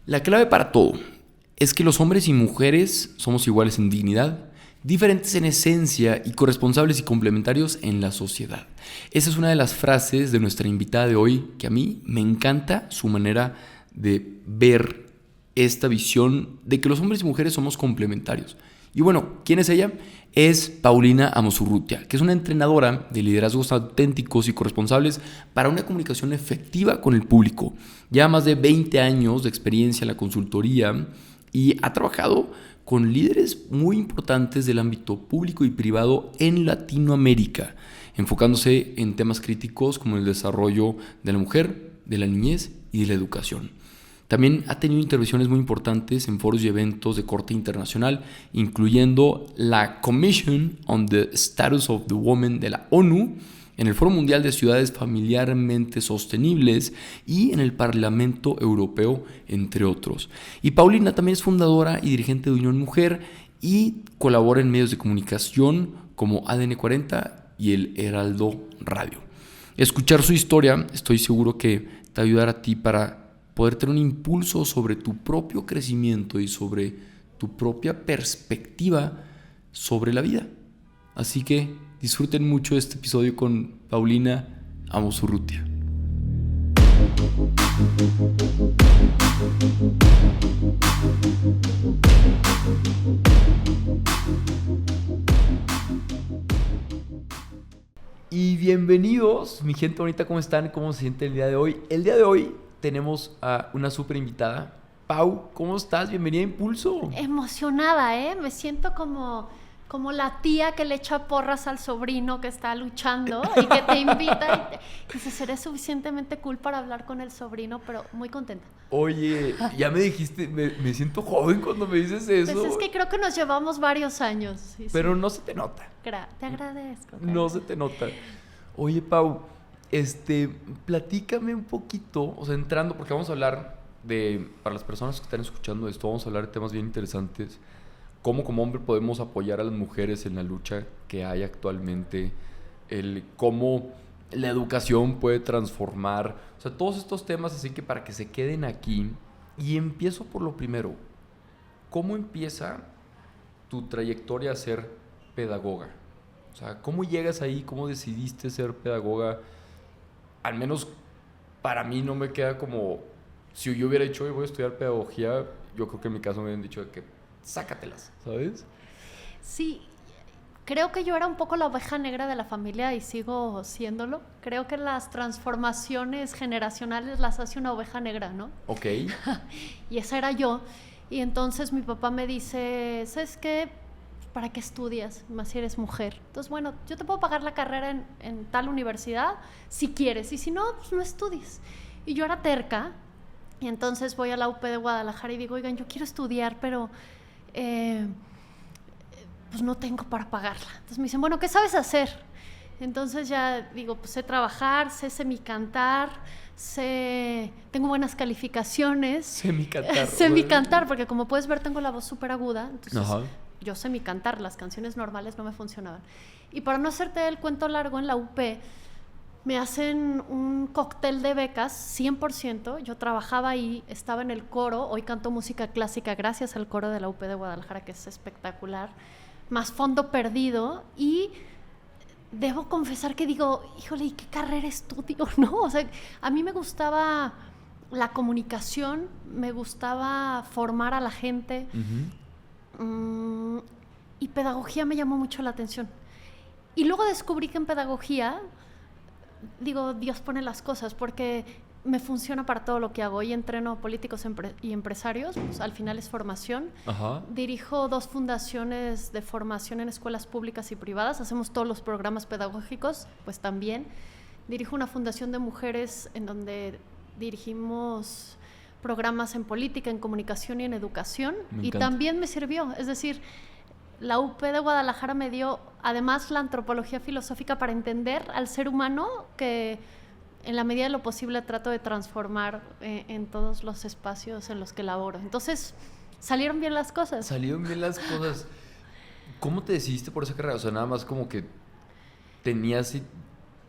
La clave para todo es que los hombres y mujeres somos iguales en dignidad, diferentes en esencia y corresponsables y complementarios en la sociedad. Esa es una de las frases de nuestra invitada de hoy, que a mí me encanta su manera de ver esta visión de que los hombres y mujeres somos complementarios. Y bueno, ¿quién es ella? Es Paulina Amosurrutia, que es una entrenadora de liderazgos auténticos y corresponsables para una comunicación efectiva con el público. Lleva más de 20 años de experiencia en la consultoría y ha trabajado con líderes muy importantes del ámbito público y privado en Latinoamérica, enfocándose en temas críticos como el desarrollo de la mujer, de la niñez y de la educación. También ha tenido intervenciones muy importantes en foros y eventos de corte internacional, incluyendo la Commission on the Status of the Woman de la ONU, en el Foro Mundial de Ciudades Familiarmente Sostenibles y en el Parlamento Europeo, entre otros. Y Paulina también es fundadora y dirigente de Unión Mujer y colabora en medios de comunicación como ADN 40 y el Heraldo Radio. Escuchar su historia, estoy seguro que te ayudará a ti para poder tener un impulso sobre tu propio crecimiento y sobre tu propia perspectiva sobre la vida. Así que disfruten mucho este episodio con Paulina Amosurrutia. Y bienvenidos, mi gente bonita, ¿cómo están? ¿Cómo se siente el día de hoy? El día de hoy tenemos a una súper invitada. Pau, ¿cómo estás? Bienvenida a Impulso. Emocionada, ¿eh? Me siento como la tía que le echa porras al sobrino que está luchando y que te invita y dice, seré suficientemente cool para hablar con el sobrino, pero muy contenta. Oye, ya me dijiste, me siento joven cuando me dices eso. Pues es que creo que nos llevamos varios años. Sí, pero sí. no se te nota. Te agradezco. No se te nota. Oye, Pau, platícame un poquito, o sea, entrando, porque vamos a hablar para las personas que están escuchando esto, vamos a hablar de temas bien interesantes. Cómo como hombre podemos apoyar a las mujeres en la lucha que hay actualmente, cómo la educación puede transformar, o sea, todos estos temas, así que para que se queden aquí. Y empiezo por lo primero. ¿Cómo empieza tu trayectoria a ser pedagoga? O sea, ¿cómo llegas ahí? ¿Cómo decidiste ser pedagoga? Al menos para mí no me queda como... Si yo hubiera dicho, voy a estudiar pedagogía, yo creo que en mi caso me hubieran dicho que sácatelas, ¿sabes? Sí, creo que yo era un poco la oveja negra de la familia y sigo siéndolo. Creo que las transformaciones generacionales las hace una oveja negra, ¿no? Ok. Y esa era yo. Y entonces mi papá me dice, ¿sabes qué? ¿Para qué estudias? Más si eres mujer. Entonces, bueno, yo te puedo pagar la carrera en tal universidad si quieres. Y si no, pues no estudies. Y yo era terca. Y entonces voy a la UP de Guadalajara y digo, oigan, yo quiero estudiar, pero pues no tengo para pagarla. Entonces me dicen, bueno, ¿qué sabes hacer? Entonces ya digo, pues sé trabajar, sé semicantar, tengo buenas calificaciones. Semicantar. Semicantar, porque como puedes ver tengo la voz súper aguda. Entonces Ajá. yo semicantar, las canciones normales no me funcionaban. Y para no hacerte el cuento largo, en la UP me hacen un cóctel de becas 100%. Yo trabajaba ahí, estaba en el coro, hoy canto música clásica gracias al coro de la UP de Guadalajara, que es espectacular, más fondo perdido. Y debo confesar que digo, híjole, ¿y qué carrera estudio? ¿No? O sea, a mí me gustaba la comunicación, me gustaba formar a la gente. Y pedagogía me llamó mucho la atención. Y luego descubrí que en pedagogía... Digo, Dios pone las cosas porque me funciona para todo lo que hago. Hoy entreno políticos y empresarios, pues al final es formación. Ajá. Dirijo 2 fundaciones de formación en escuelas públicas y privadas. Hacemos todos los programas pedagógicos, pues también. Dirijo una fundación de mujeres en donde dirigimos programas en política, en comunicación y en educación. Y también me sirvió, es decir... La UP de Guadalajara me dio, además, la antropología filosófica para entender al ser humano que, en la medida de lo posible, trato de transformar en todos los espacios en los que laboro. Entonces, salieron bien las cosas. Salieron bien las cosas. ¿Cómo te decidiste por esa carrera? O sea, nada más como que tenías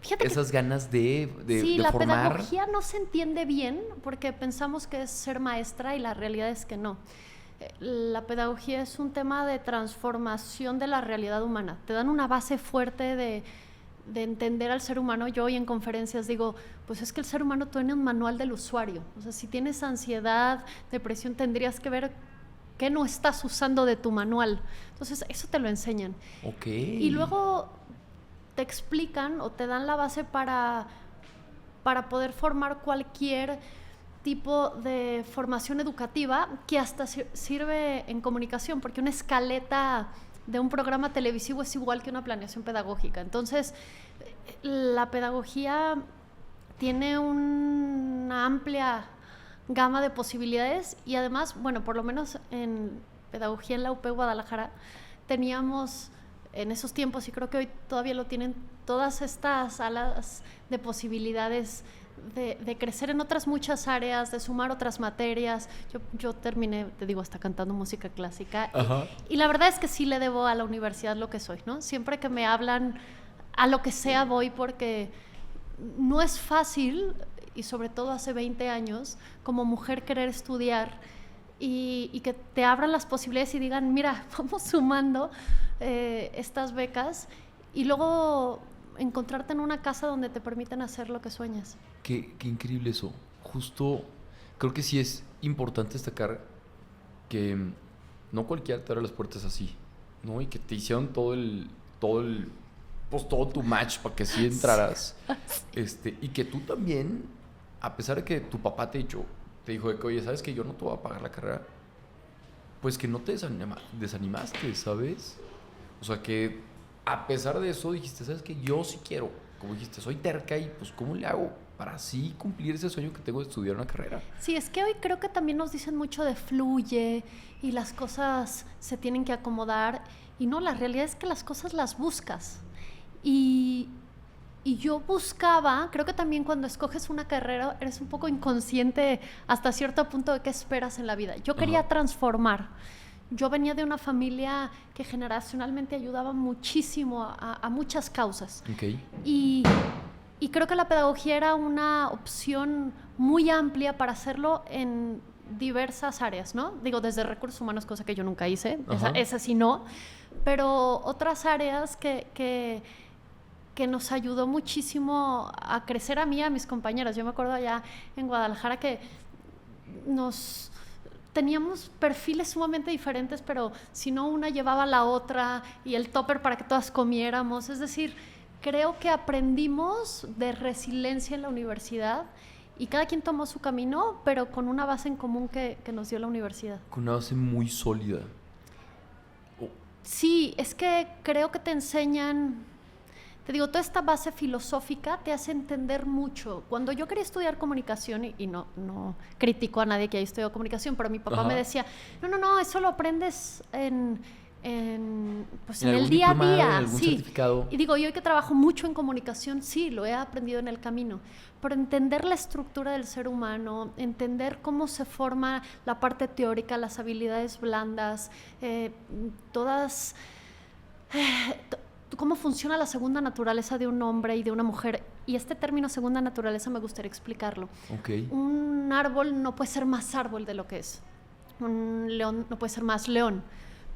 Fíjate que esas ganas sí, de la formar. pedagogía no se entiende bien porque pensamos que es ser maestra y la realidad es que no. La pedagogía es un tema de transformación de la realidad humana. Te dan una base fuerte de entender al ser humano. Yo hoy en conferencias digo, pues es que el ser humano tiene un manual del usuario. O sea, si tienes ansiedad, depresión, tendrías que ver qué no estás usando de tu manual. Entonces, eso te lo enseñan. Ok. Y luego te explican o te dan la base para poder formar cualquier tipo de formación educativa que hasta sirve en comunicación, porque una escaleta de un programa televisivo es igual que una planeación pedagógica. Entonces, la pedagogía tiene una amplia gama de posibilidades y además, bueno, por lo menos en pedagogía en la UP Guadalajara teníamos en esos tiempos, y creo que hoy todavía lo tienen, todas estas alas de posibilidades de crecer en otras muchas áreas, de sumar otras materias. Yo terminé, te digo, hasta cantando música clásica. Y la verdad es que sí le debo a la universidad lo que soy, ¿no? Siempre que me hablan, a lo que sea voy, porque no es fácil, y sobre todo hace 20 años, como mujer querer estudiar y que te abran las posibilidades y digan, mira, vamos sumando estas becas y luego encontrarte en una casa donde te permiten hacer lo que sueñas. Qué increíble eso. Justo, creo que sí es importante destacar que no cualquiera te abre las puertas así, ¿no? Y que te hicieron pues todo tu match para que sí entraras. Y que tú también, a pesar de que tu papá te dijo de que, oye, ¿sabes que yo no te voy a pagar la carrera? Pues que no te desanimaste, ¿sabes? O sea, que a pesar de eso dijiste, ¿sabes qué? Yo sí quiero. Como dijiste, soy terca y pues ¿cómo le hago para así cumplir ese sueño que tengo de estudiar una carrera? Sí, es que hoy creo que también nos dicen mucho de fluye y las cosas se tienen que acomodar. Y no, la realidad es que las cosas las buscas. Y yo buscaba, creo que también cuando escoges una carrera eres un poco inconsciente hasta cierto punto de qué esperas en la vida. Yo quería transformar. Yo venía de una familia que generacionalmente ayudaba muchísimo a muchas causas. Okay. Y creo que la pedagogía era una opción muy amplia para hacerlo en diversas áreas, ¿no? Digo, desde recursos humanos, cosa que yo nunca hice, esa sí no, pero otras áreas que nos ayudó muchísimo a crecer a mí y a mis compañeras. Yo me acuerdo allá en Guadalajara que teníamos perfiles sumamente diferentes, pero si no, una llevaba a la otra y el topper para que todas comiéramos. Es decir, creo que aprendimos de resiliencia en la universidad y cada quien tomó su camino, pero con una base en común que nos dio la universidad. Con una base muy sólida. Sí, es que creo que te enseñan... Te digo, toda esta base filosófica te hace entender mucho. Cuando yo quería estudiar comunicación, y no critico a nadie que haya estudiado comunicación, pero mi papá me decía, no, eso lo aprendes en el día a día. ¿En algún certificado? Y digo, yo que trabajo mucho en comunicación, sí, lo he aprendido en el camino. Pero entender la estructura del ser humano, entender cómo se forma la parte teórica, las habilidades blandas, cómo funciona la segunda naturaleza de un hombre y de una mujer. Y este término segunda naturaleza me gustaría explicarlo. Okay. Un árbol no puede ser más árbol de lo que es. Un león no puede ser más león.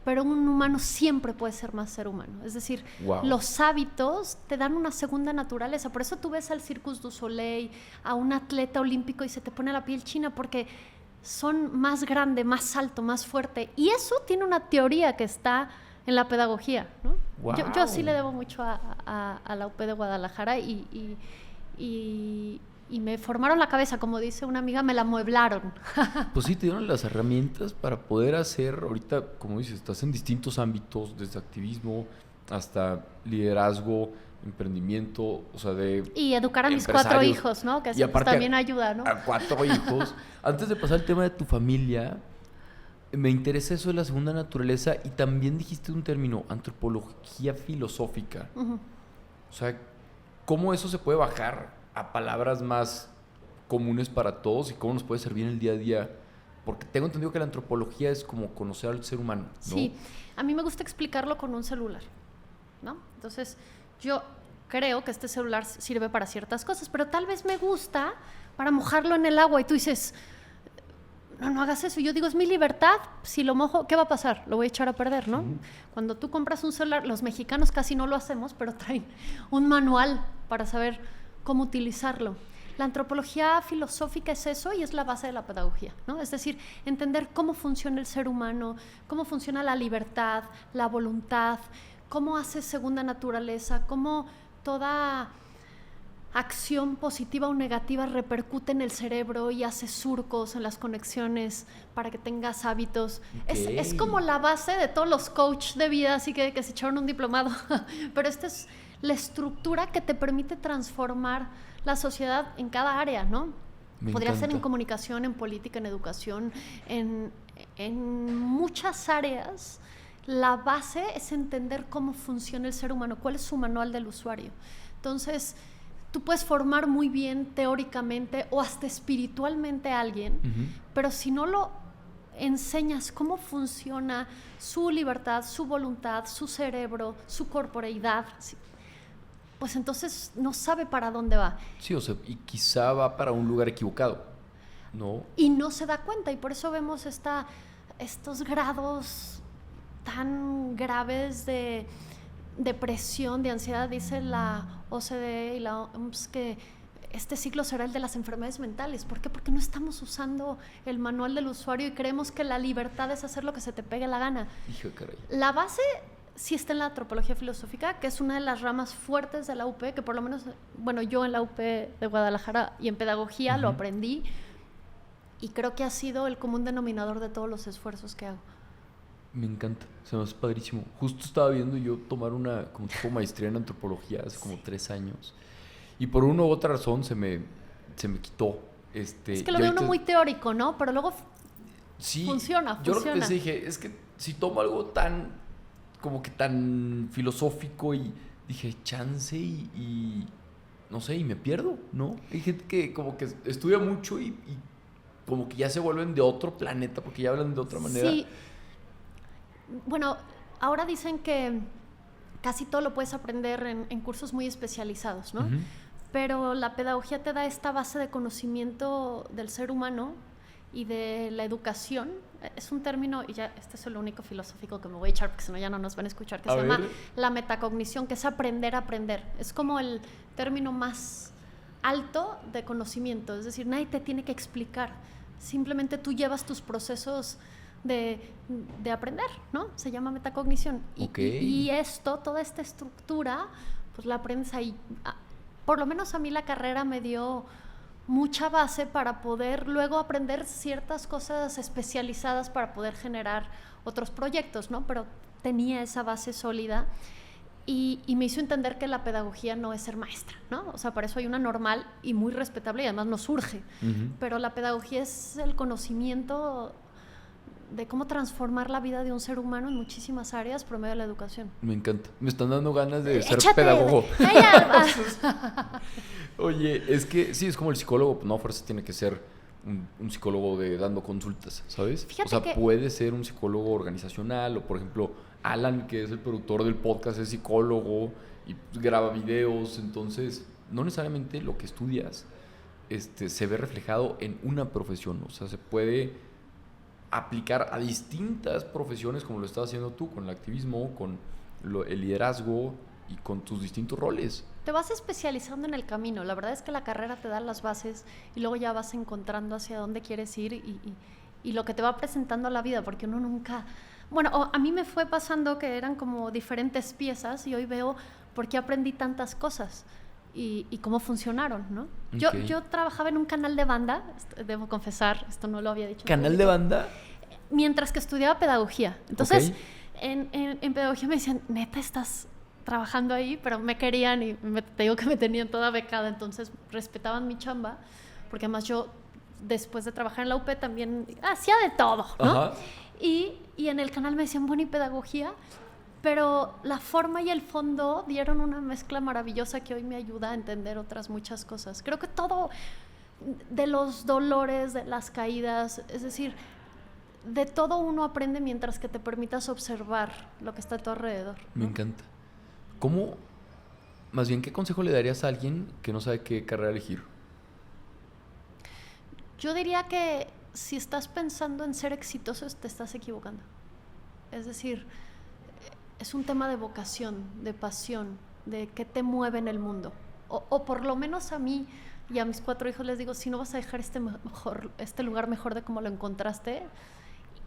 Pero un humano siempre puede ser más ser humano. Es decir, los hábitos te dan una segunda naturaleza. Por eso tú ves al Cirque du Soleil, a un atleta olímpico y se te pone la piel china porque son más grande, más alto, más fuerte. Y eso tiene una teoría que está en la pedagogía, ¿no? Wow. Yo sí le debo mucho a la UP de Guadalajara y me formaron la cabeza, como dice una amiga, me la mueblaron. Pues sí, te dieron las herramientas para poder hacer, ahorita, como dices, estás en distintos ámbitos, desde activismo hasta liderazgo, emprendimiento, o sea, y educar a mis 4 hijos, ¿no? Que eso también ayuda, ¿no? A 4 hijos. Antes de pasar al tema de tu familia, me interesa eso de la segunda naturaleza y también dijiste un término, antropología filosófica. O sea, ¿cómo eso se puede bajar a palabras más comunes para todos y cómo nos puede servir en el día a día? Porque tengo entendido que la antropología es como conocer al ser humano, ¿no? Sí, a mí me gusta explicarlo con un celular, ¿no? Entonces, yo creo que este celular sirve para ciertas cosas, pero tal vez me gusta para mojarlo en el agua y tú dices, no hagas eso. Y yo digo, es mi libertad, si lo mojo, ¿qué va a pasar? Lo voy a echar a perder, ¿no? Cuando tú compras un celular, los mexicanos casi no lo hacemos, pero traen un manual para saber cómo utilizarlo. La antropología filosófica es eso y es la base de la pedagogía, ¿no? Es decir, entender cómo funciona el ser humano, cómo funciona la libertad, la voluntad, cómo hace segunda naturaleza, cómo toda acción positiva o negativa repercute en el cerebro y hace surcos en las conexiones para que tengas hábitos. Okay. Es como la base de todos los coaches de vida, así que se echaron un diplomado. Pero esta es la estructura que te permite transformar la sociedad en cada área, ¿no? Podría ser en comunicación, en política, en educación, en muchas áreas. La base es entender cómo funciona el ser humano, cuál es su manual del usuario. Entonces, tú puedes formar muy bien teóricamente o hasta espiritualmente a alguien, pero si no lo enseñas cómo funciona su libertad, su voluntad, su cerebro, su corporeidad, pues entonces no sabe para dónde va. Sí, o sea, y quizá va para un lugar equivocado, ¿no? Y no se da cuenta, y por eso vemos estos grados tan graves de depresión, de ansiedad. Dice la OCDE y la OMS que este ciclo será el de las enfermedades mentales. ¿Por qué? Porque no estamos usando el manual del usuario y creemos que la libertad es hacer lo que se te pegue la gana. Hijo, caray. La base sí está en la antropología filosófica, que es una de las ramas fuertes de la UP, que por lo menos, bueno, yo en la UP de Guadalajara y en pedagogía lo aprendí, y creo que ha sido el común denominador de todos los esfuerzos que hago. Me encanta, se me hace padrísimo. Justo estaba viendo yo tomar una como tipo maestría en antropología hace como 3 años, y por una u otra razón se me quitó. Es que lo veo uno muy teórico, ¿no? Pero luego funciona. Yo lo que pensé, dije, es que si tomo algo tan filosófico, y dije, chance y no sé, y me pierdo, ¿no? Hay gente que como que estudia mucho y como que ya se vuelven de otro planeta porque ya hablan de otra manera. Sí. Bueno, ahora dicen que casi todo lo puedes aprender en cursos muy especializados, ¿no? Pero la pedagogía te da esta base de conocimiento del ser humano y de la educación. Es un término, y ya este es el único filosófico que me voy a echar porque si no ya no nos van a escuchar, que se llama la metacognición, que es aprender a aprender. Es como el término más alto de conocimiento, es decir, nadie te tiene que explicar, simplemente tú llevas tus procesos de aprender, ¿no? Se llama metacognición. Okay. Y esto, toda esta estructura, pues la aprendes ahí. Por lo menos a mí la carrera me dio mucha base para poder luego aprender ciertas cosas especializadas para poder generar otros proyectos, ¿no? Pero tenía esa base sólida y me hizo entender que la pedagogía no es ser maestra, ¿no? O sea, para eso hay una normal y muy respetable y además nos surge. Pero la pedagogía es el conocimiento de cómo transformar la vida de un ser humano en muchísimas áreas por medio de la educación. Me encanta. Me están dando ganas de ser pedagogo. Oye, es que sí, es como el psicólogo, no a fuerza tiene que ser un psicólogo dando consultas, ¿sabes? Fíjate, o sea, puede ser un psicólogo organizacional, o por ejemplo, Alan, que es el productor del podcast, es psicólogo y graba videos. Entonces, no necesariamente lo que estudias se ve reflejado en una profesión. O sea, se puede aplicar a distintas profesiones, como lo estás haciendo tú, con el activismo, con el liderazgo y con tus distintos roles. Te vas especializando en el camino. La verdad es que la carrera te da las bases y luego ya vas encontrando hacia dónde quieres ir y lo que te va presentando a la vida, porque uno nunca... Bueno, a mí me fue pasando que eran como diferentes piezas y hoy veo por qué aprendí tantas cosas y cómo funcionaron, ¿no? Okay. Yo trabajaba en un canal de banda, debo confesar, esto no lo había dicho. ¿Canal de banda? Mientras que estudiaba pedagogía. Entonces, en pedagogía me decían, neta, estás trabajando ahí, pero me querían y te digo que me tenían toda becada, entonces respetaban mi chamba, porque además yo, después de trabajar en la UP, también hacía de todo, ¿no? Ajá. Y en el canal me decían, bueno, ¿y pedagogía? Pero la forma y el fondo dieron una mezcla maravillosa que hoy me ayuda a entender otras muchas cosas. Creo que todo, de los dolores, de las caídas, es decir, de todo uno aprende mientras que te permitas observar lo que está a tu alrededor, ¿no? Me encanta. ¿Cómo Más bien, ¿qué consejo le darías a alguien que no sabe qué carrera elegir? Yo diría que si estás pensando en ser exitoso, te estás equivocando. Es decir, es un tema de vocación, de pasión, de qué te mueve en el mundo. O por lo menos a mí y a mis 4 hijos les digo, si no vas a dejar este lugar mejor de como lo encontraste,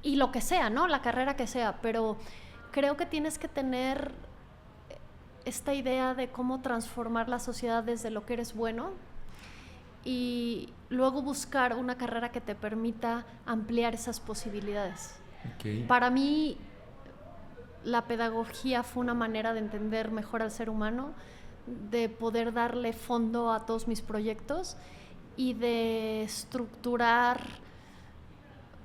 y lo que sea, ¿no? La carrera que sea, pero creo que tienes que tener esta idea de cómo transformar la sociedad desde lo que eres bueno y luego buscar una carrera que te permita ampliar esas posibilidades. Okay. Para mí, la pedagogía fue una manera de entender mejor al ser humano, de poder darle fondo a todos mis proyectos y de estructurar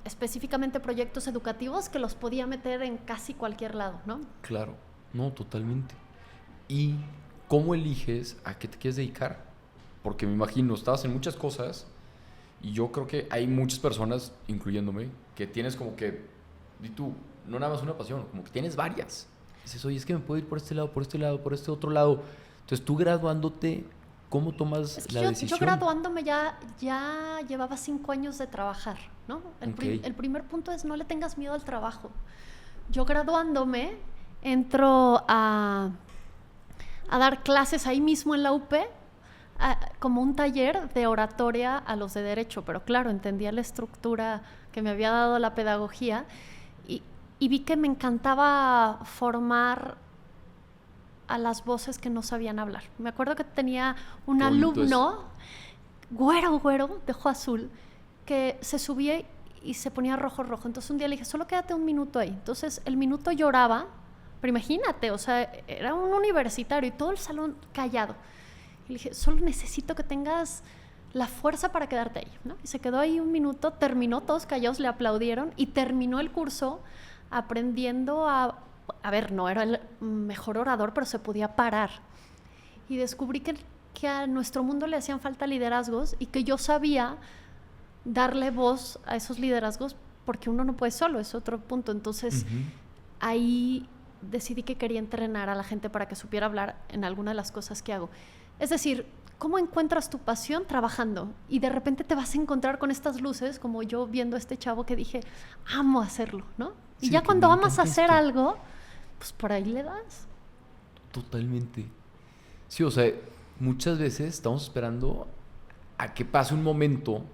específicamente proyectos educativos que los podía meter en casi cualquier lado, ¿no? Claro, no, totalmente. ¿Y cómo eliges a qué te quieres dedicar? Porque me imagino, estabas en muchas cosas y yo creo que hay muchas personas, incluyéndome, que tienes como que, y tú, no nada más una pasión, como que tienes varias. Dices, oye, es que me puedo ir por este lado, por este lado, por este otro lado. Entonces, tú graduándote, ¿cómo tomas la decisión? Yo graduándome ya llevaba 5 años de trabajar, ¿no? El primer punto es no le tengas miedo al trabajo. Yo graduándome entro a dar clases ahí mismo en la UP, como un taller de oratoria a los de derecho, pero claro, entendía la estructura que me había dado la pedagogía y vi que me encantaba formar a las voces que no sabían hablar. Me acuerdo que tenía un alumno, güero, de ojo azul, que se subía y se ponía rojo. Entonces un día le dije, solo quédate un minuto ahí. Entonces el minuto lloraba, pero imagínate, o sea, era un universitario y todo el salón callado. Y le dije, solo necesito que tengas la fuerza para quedarte ahí, ¿no? Y se quedó ahí un minuto, terminó, todos callados, le aplaudieron y terminó el curso aprendiendo a ver, no era el mejor orador, pero se podía parar. Y descubrí que a nuestro mundo le hacían falta liderazgos y que yo sabía darle voz a esos liderazgos porque uno no puede solo, es otro punto. Entonces, ahí decidí que quería entrenar a la gente para que supiera hablar en alguna de las cosas que hago. Es decir, ¿cómo encuentras tu pasión? Trabajando. Y de repente te vas a encontrar con estas luces, como yo viendo a este chavo que dije, amo hacerlo, ¿no? Y ya cuando amas hacer algo, pues por ahí le das. Totalmente. Sí, o sea, muchas veces estamos esperando a que pase un momento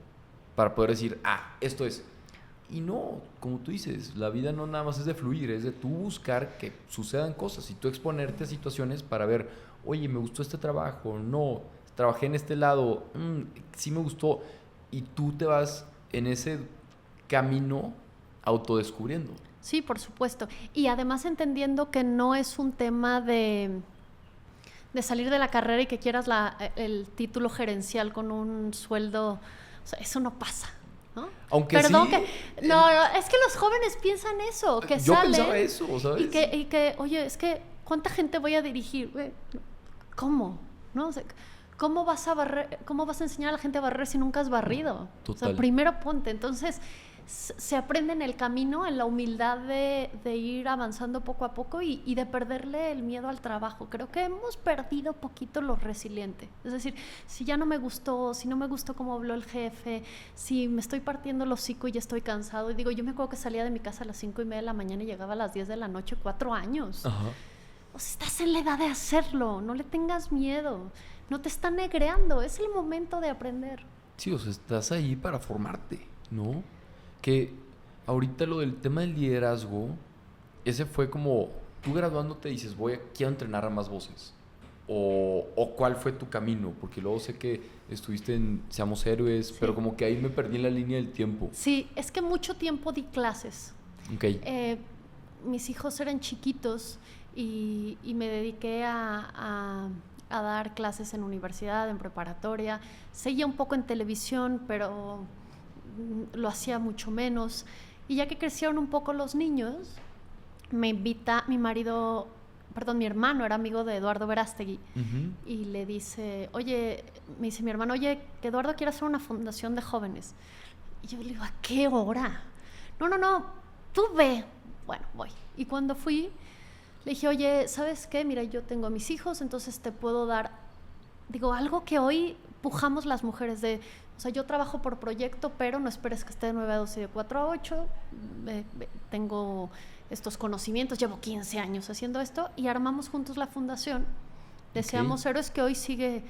para poder decir, esto es. Y no, como tú dices, la vida no nada más es de fluir, es de tú buscar que sucedan cosas y tú exponerte a situaciones para ver, oye, me gustó este trabajo, no, trabajé en este lado, sí me gustó. Y tú te vas en ese camino autodescubriendo. Sí, por supuesto. Y además entendiendo que no es un tema de salir de la carrera y que quieras el título gerencial con un sueldo. O sea, eso no pasa, ¿no? Aunque Perdón, sí. No, es que los jóvenes piensan eso, que yo salen. Yo pensaba eso, ¿sabes? Y que, oye, es que, ¿cuánta gente voy a dirigir? ¿Cómo? ¿No? O sea, ¿cómo vas a enseñar a la gente a barrer si nunca has barrido? Total. O sea, primero ponte. Entonces, se aprende en el camino, en la humildad de ir avanzando poco a poco y de perderle el miedo al trabajo. Creo que hemos perdido poquito lo resiliente. Es decir, si ya no me gustó, si no me gustó cómo habló el jefe, si me estoy partiendo el hocico y ya estoy cansado. Y digo, yo me acuerdo que salía de mi casa a las 5:30 de la mañana y llegaba a las 10 de la noche, 4 años. Ajá. O sea, estás en la edad de hacerlo, no le tengas miedo. No te está negreando, es el momento de aprender. Sí, o sea, estás ahí para formarte, ¿no? Que ahorita lo del tema del liderazgo, ese fue como, tú graduándote dices, quiero entrenar a más voces. O cuál fue tu camino, porque luego sé que estuviste en Seamos Héroes, sí. Pero como que ahí me perdí en la línea del tiempo. Sí, es que mucho tiempo di clases. Okay. Mis hijos eran chiquitos y me dediqué a dar clases en universidad, en preparatoria. Seguía un poco en televisión, pero lo hacía mucho menos. Y ya que crecieron un poco los niños, me invita mi hermano era amigo de Eduardo Verástegui, y le dice, me dice mi hermano, que Eduardo quiere hacer una fundación de jóvenes. Y yo le digo, ¿a qué hora? No, tú ve. Bueno, voy. Y cuando fui, Le dije, oye, ¿sabes qué? Mira, yo tengo a mis hijos, entonces te puedo dar, digo, algo que hoy pujamos las mujeres de, o sea, yo trabajo por proyecto, pero no esperes que esté de 9 a 12 y de 4 a 8. Tengo estos conocimientos, llevo 15 años haciendo esto y armamos juntos la fundación Deseamos Héroes, que hoy sigue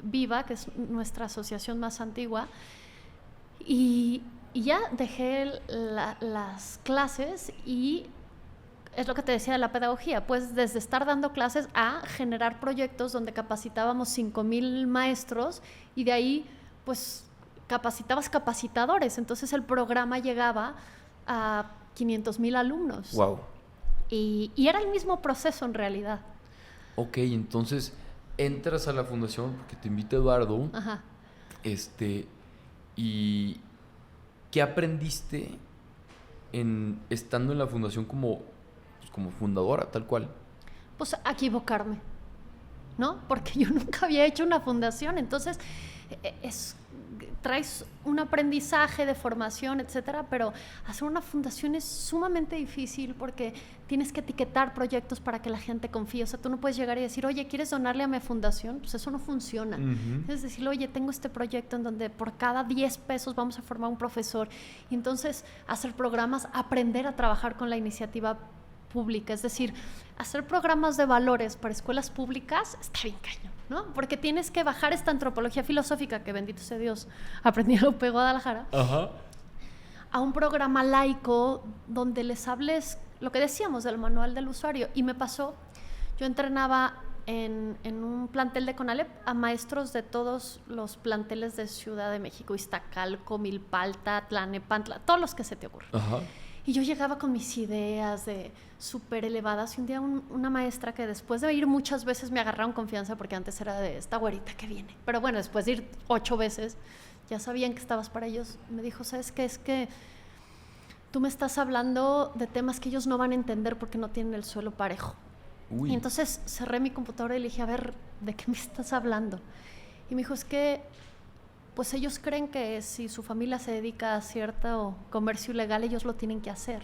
viva, que es nuestra asociación más antigua. Y ya dejé las clases y es lo que te decía de la pedagogía, pues desde estar dando clases a generar proyectos donde capacitábamos 5,000 maestros y de ahí pues capacitabas capacitadores, entonces el programa llegaba a 500,000 alumnos. Wow. Y era el mismo proceso en realidad. Ok, entonces entras a la fundación porque te invita Eduardo. Ajá. ¿Y qué aprendiste estando en la fundación como fundadora, tal cual? Pues a equivocarme, ¿no? Porque yo nunca había hecho una fundación, entonces traes un aprendizaje de formación, etcétera, pero hacer una fundación es sumamente difícil porque tienes que etiquetar proyectos para que la gente confíe. O sea, tú no puedes llegar y decir, oye, ¿quieres donarle a mi fundación? Pues eso no funciona. Es decir, oye, tengo este proyecto en donde por cada 10 pesos vamos a formar un profesor. Y entonces hacer programas, aprender a trabajar con la iniciativa pública, es decir, hacer programas de valores para escuelas públicas está bien cañón, ¿no? Porque tienes que bajar esta antropología filosófica que, bendito sea Dios, aprendí en la UP Guadalajara. Ajá. A un programa laico donde les hables lo que decíamos del manual del usuario. Y me pasó, yo entrenaba en un plantel de CONALEP a maestros de todos los planteles de Ciudad de México, Iztacalco, Milpalta, Tlalnepantla, todos los que se te ocurran. Ajá. Y yo llegaba con mis ideas de súper elevadas y un día una maestra que después de ir muchas veces me agarraron confianza porque antes era de esta güerita que viene. Pero bueno, después de ir 8 veces ya sabían que estabas para ellos. Me dijo, ¿sabes qué? Es que tú me estás hablando de temas que ellos no van a entender porque no tienen el suelo parejo. Uy. Y entonces cerré mi computadora y le dije, a ver, ¿de qué me estás hablando? Y me dijo, es que pues ellos creen que si su familia se dedica a cierto comercio ilegal, ellos lo tienen que hacer.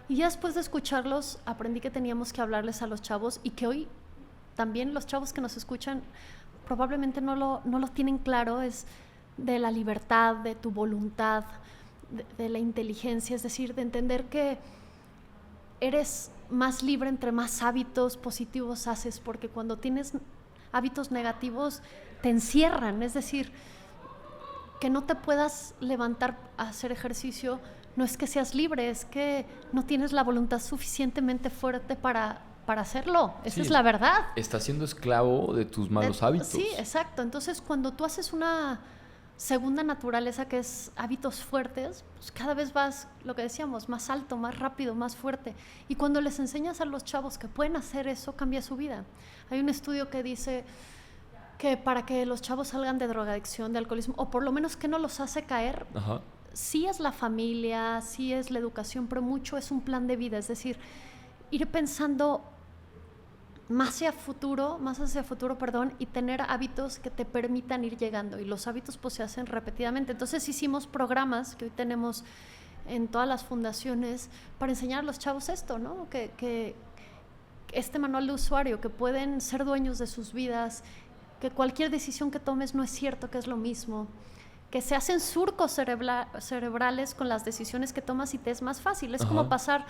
Y ya después de escucharlos, aprendí que teníamos que hablarles a los chavos y que hoy también los chavos que nos escuchan probablemente no lo tienen claro, es de la libertad, de tu voluntad, de la inteligencia, es decir, de entender que eres más libre entre más hábitos positivos haces, porque cuando tienes hábitos negativos te encierran, es decir, que no te puedas levantar a hacer ejercicio no es que seas libre, es que no tienes la voluntad suficientemente fuerte para hacerlo. Esa es la verdad. Estás siendo esclavo de tus malos hábitos. Sí, exacto. Entonces, cuando tú haces una segunda naturaleza que es hábitos fuertes, pues cada vez vas, lo que decíamos, más alto, más rápido, más fuerte. Y cuando les enseñas a los chavos que pueden hacer eso, cambia su vida. Hay un estudio que dice que para que los chavos salgan de drogadicción, de alcoholismo, o por lo menos que no los hace caer, Ajá. Sí es la familia, sí es la educación, pero mucho es un plan de vida, es decir, ir pensando más hacia futuro, y tener hábitos que te permitan ir llegando, y los hábitos pues se hacen repetidamente. Entonces hicimos programas que hoy tenemos en todas las fundaciones para enseñar a los chavos esto, ¿no? Que este manual de usuario, que pueden ser dueños de sus vidas, que cualquier decisión que tomes no es cierto que es lo mismo, que se hacen surcos cerebrales con las decisiones que tomas y te es más fácil. Es Ajá. como pasar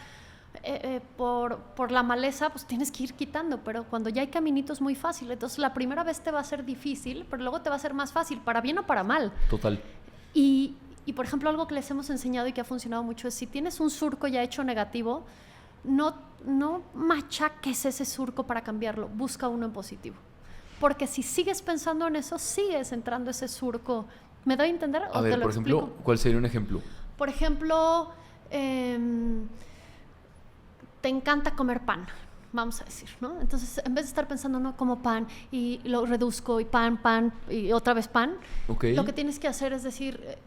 por la maleza, pues tienes que ir quitando, pero cuando ya hay caminitos muy fácil, entonces la primera vez te va a ser difícil, pero luego te va a ser más fácil, para bien o para mal. Total. Y por ejemplo, algo que les hemos enseñado y que ha funcionado mucho es si tienes un surco ya hecho negativo, no machaques ese surco para cambiarlo, busca uno en positivo. Porque si sigues pensando en eso, sigues entrando ese surco. ¿Me doy a entender? A ver, por ejemplo, ¿cuál sería un ejemplo? Por ejemplo, te encanta comer pan, vamos a decir, ¿no? Entonces, en vez de estar pensando, no, como pan, y lo reduzco, y pan, y otra vez pan, okay. Lo que tienes que hacer es decir,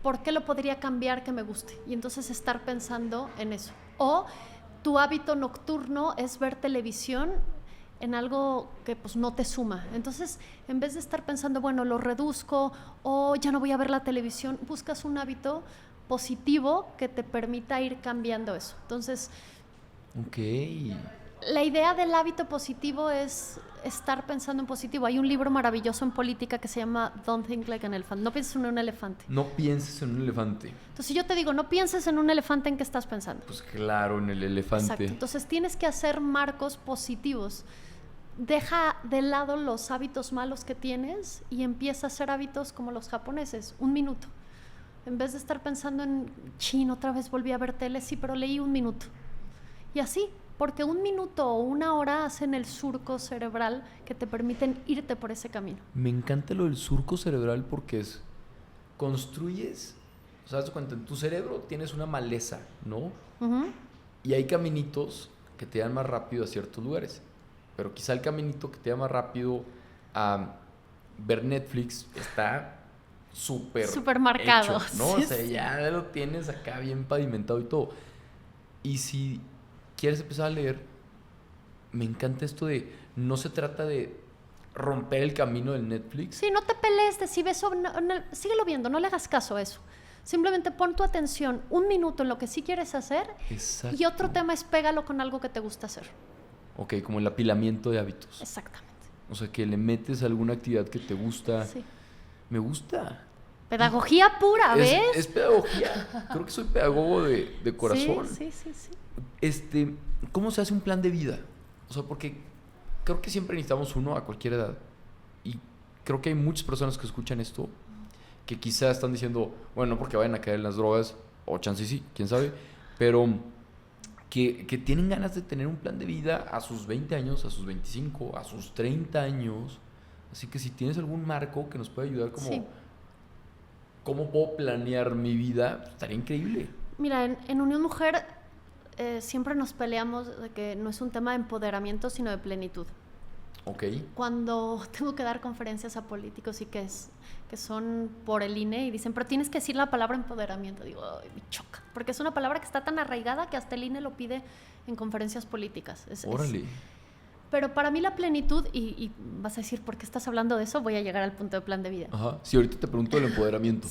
¿por qué lo podría cambiar que me guste? Y entonces estar pensando en eso. O tu hábito nocturno es ver televisión en algo que pues no te suma. Entonces, en vez de estar pensando, bueno, lo reduzco o ya no voy a ver la televisión, buscas un hábito positivo que te permita ir cambiando eso. Entonces, Ok. La idea del hábito positivo es estar pensando en positivo. Hay un libro maravilloso en política que se llama Don't Think Like an Elephant. No pienses en un elefante. No pienses en un elefante. Entonces, si yo te digo, no pienses en un elefante, ¿en qué estás pensando? Pues claro, en el elefante. Exacto. Entonces, tienes que hacer marcos positivos. Deja de lado los hábitos malos que tienes y empieza a hacer hábitos como los japoneses. 1 minuto. En vez de estar pensando en, otra vez volví a ver tele, sí, pero leí 1 minuto. Y así, porque 1 minuto o 1 hora hacen el surco cerebral que te permiten irte por ese camino. Me encanta lo del surco cerebral porque construyes, o sea, das cuenta, en tu cerebro tienes una maleza, ¿no? Uh-huh. Y hay caminitos que te dan más rápido a ciertos lugares. Pero quizá el caminito que te da más rápido a ver Netflix está súper marcado, hecho, ¿no? Sí, o sea, sí. ya lo tienes acá bien pavimentado y todo. Y si quieres empezar a leer, me encanta esto de, no se trata de romper el camino del Netflix. Sí, no te pelees de si ves o no, síguelo viendo, no le hagas caso a eso. Simplemente pon tu atención 1 minuto en lo que sí quieres hacer. Exacto. Y otro tema es pégalo con algo que te gusta hacer. Ok, como el apilamiento de hábitos. Exactamente. O sea, que le metes alguna actividad que te gusta. Sí. Me gusta. Pedagogía pura, ¿ves? Es pedagogía. Creo que soy pedagogo de corazón. Sí. ¿Cómo se hace un plan de vida? O sea, porque creo que siempre necesitamos uno a cualquier edad. Y creo que hay muchas personas que escuchan esto que quizás están diciendo, bueno, no porque vayan a caer en las drogas, o chance sí, quién sabe, pero que tienen ganas de tener un plan de vida a sus 20 años, a sus 25, a sus 30 años. Así que si tienes algún marco que nos pueda ayudar como... Sí. ¿Cómo puedo planear mi vida? Estaría increíble. Mira, en Unión Mujer siempre nos peleamos de que no es un tema de empoderamiento, sino de plenitud. Ok. Cuando tengo que dar conferencias a políticos y que son por el INE y dicen, pero tienes que decir la palabra empoderamiento, digo, ay, me choca, porque es una palabra que está tan arraigada que hasta el INE lo pide en conferencias políticas. Órale. Pero para mí la plenitud, y vas a decir, ¿por qué estás hablando de eso? Voy a llegar al punto de plan de vida. Ajá. Sí, ahorita te pregunto del empoderamiento.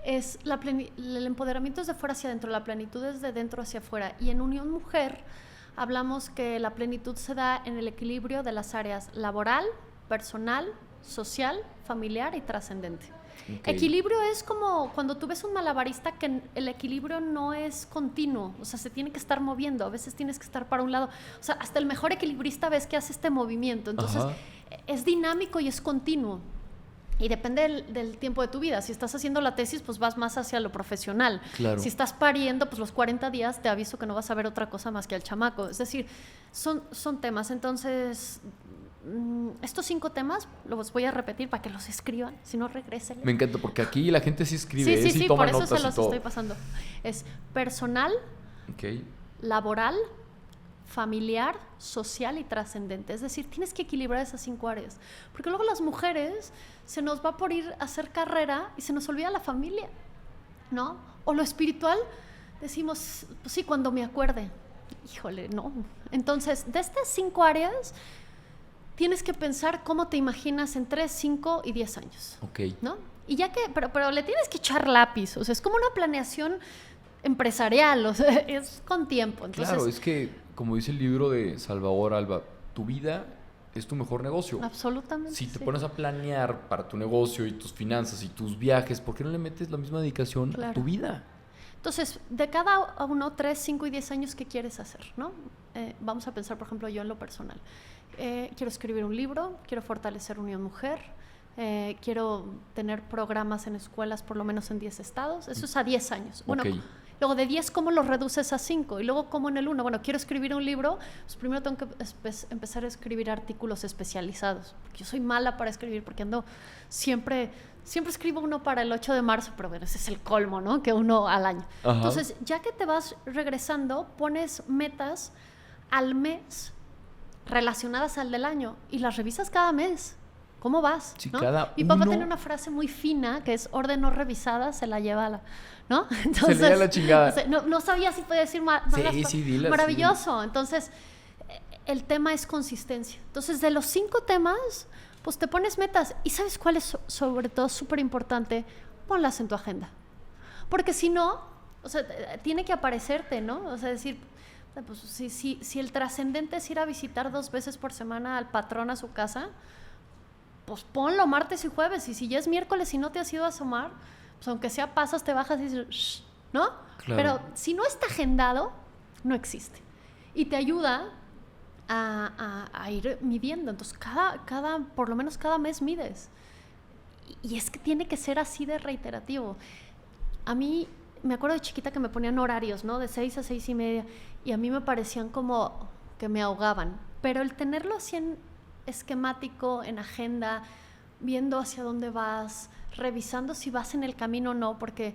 El empoderamiento es de fuera hacia adentro, la plenitud es de dentro hacia afuera. Y en Unión Mujer hablamos que la plenitud se da en el equilibrio de las áreas laboral, personal, social, familiar y trascendente. Okay. Equilibrio es como cuando tú ves un malabarista que el equilibrio no es continuo, o sea, se tiene que estar moviendo, a veces tienes que estar para un lado, o sea, hasta el mejor equilibrista ves que hace este movimiento, entonces Ajá. es dinámico y es continuo. Y depende del tiempo de tu vida. Si estás haciendo la tesis, pues vas más hacia lo profesional. Claro. Si estás pariendo, pues los 40 días te aviso que no vas a ver otra cosa más que al chamaco. Es decir, son temas. Entonces, estos 5 temas los voy a repetir para que los escriban. Si no, regresen. Me encanta, porque aquí la gente sí escribe. Sí, toma por eso notas se los y todo. estoy pasando. Es personal, Okay. laboral, familiar, social y trascendente. Es decir, tienes que equilibrar esas 5 áreas. Porque luego las mujeres se nos va por ir a hacer carrera y se nos olvida la familia, ¿no? O lo espiritual, decimos, pues sí, cuando me acuerde. Híjole, no. Entonces, de estas 5 áreas, tienes que pensar cómo te imaginas en 3, 5 y 10 años. Ok. ¿No? Y ya que, pero le tienes que echar lápiz. O sea, es como una planeación empresarial, o sea, es con tiempo. Entonces, Claro, es que, como dice el libro de Salvador Alba, tu vida es tu mejor negocio. absolutamente. Si te sí. pones a planear para tu negocio y tus finanzas y tus viajes, ¿por qué no le metes la misma dedicación a Claro. tu vida? Entonces, de cada uno, 3, 5 y 10 años, ¿qué quieres hacer? ¿No? Vamos a pensar, por ejemplo, yo en lo personal. Quiero escribir un libro, quiero fortalecer Unión Mujer, quiero tener programas en escuelas por lo menos en 10 estados. Eso es a 10 años. Bueno, Ok. luego de 10, ¿cómo lo reduces a 5? Y luego, ¿cómo en el 1? Bueno, quiero escribir un libro, pues primero tengo que empezar a escribir artículos especializados. Porque yo soy mala para escribir, porque ando siempre escribo uno para el 8 de marzo, pero bueno, ese es el colmo, ¿no? Que uno al año. Ajá. Entonces, ya que te vas regresando, pones metas al mes relacionadas al del año y las revisas cada mes. ¿Cómo vas? Sí, ¿no? cada Mi papá uno- tiene una frase muy fina que es orden no revisada, se la lleva a la... ¿no? Se le da la chingada. o sea, no sabía si podía decir malas Sí, dilas, maravilloso. Entonces, el tema es consistencia. Entonces, de los 5 temas, pues te pones metas. ¿Y sabes cuál es sobre todo súper importante? Ponlas en tu agenda. Porque si no, o sea, tiene que aparecerte, ¿no? O sea, decir, Pues, si el trascendente es ir a visitar 2 veces por semana al patrón a su casa, pues ponlo martes y jueves. Y si ya es miércoles y no te has ido a asomar, pues aunque sea pasas, te bajas y dices, "Shh", ¿no? Claro. Pero si no está agendado, no existe. Y te ayuda a ir midiendo. Entonces, por lo menos cada mes mides. Y es que tiene que ser así de reiterativo. A mí, me acuerdo de chiquita que me ponían horarios, ¿no? De 6 a 6:30. Y a mí me parecían como que me ahogaban. Pero el tenerlo así en esquemático, en agenda, viendo hacia dónde vas, revisando si vas en el camino o no, porque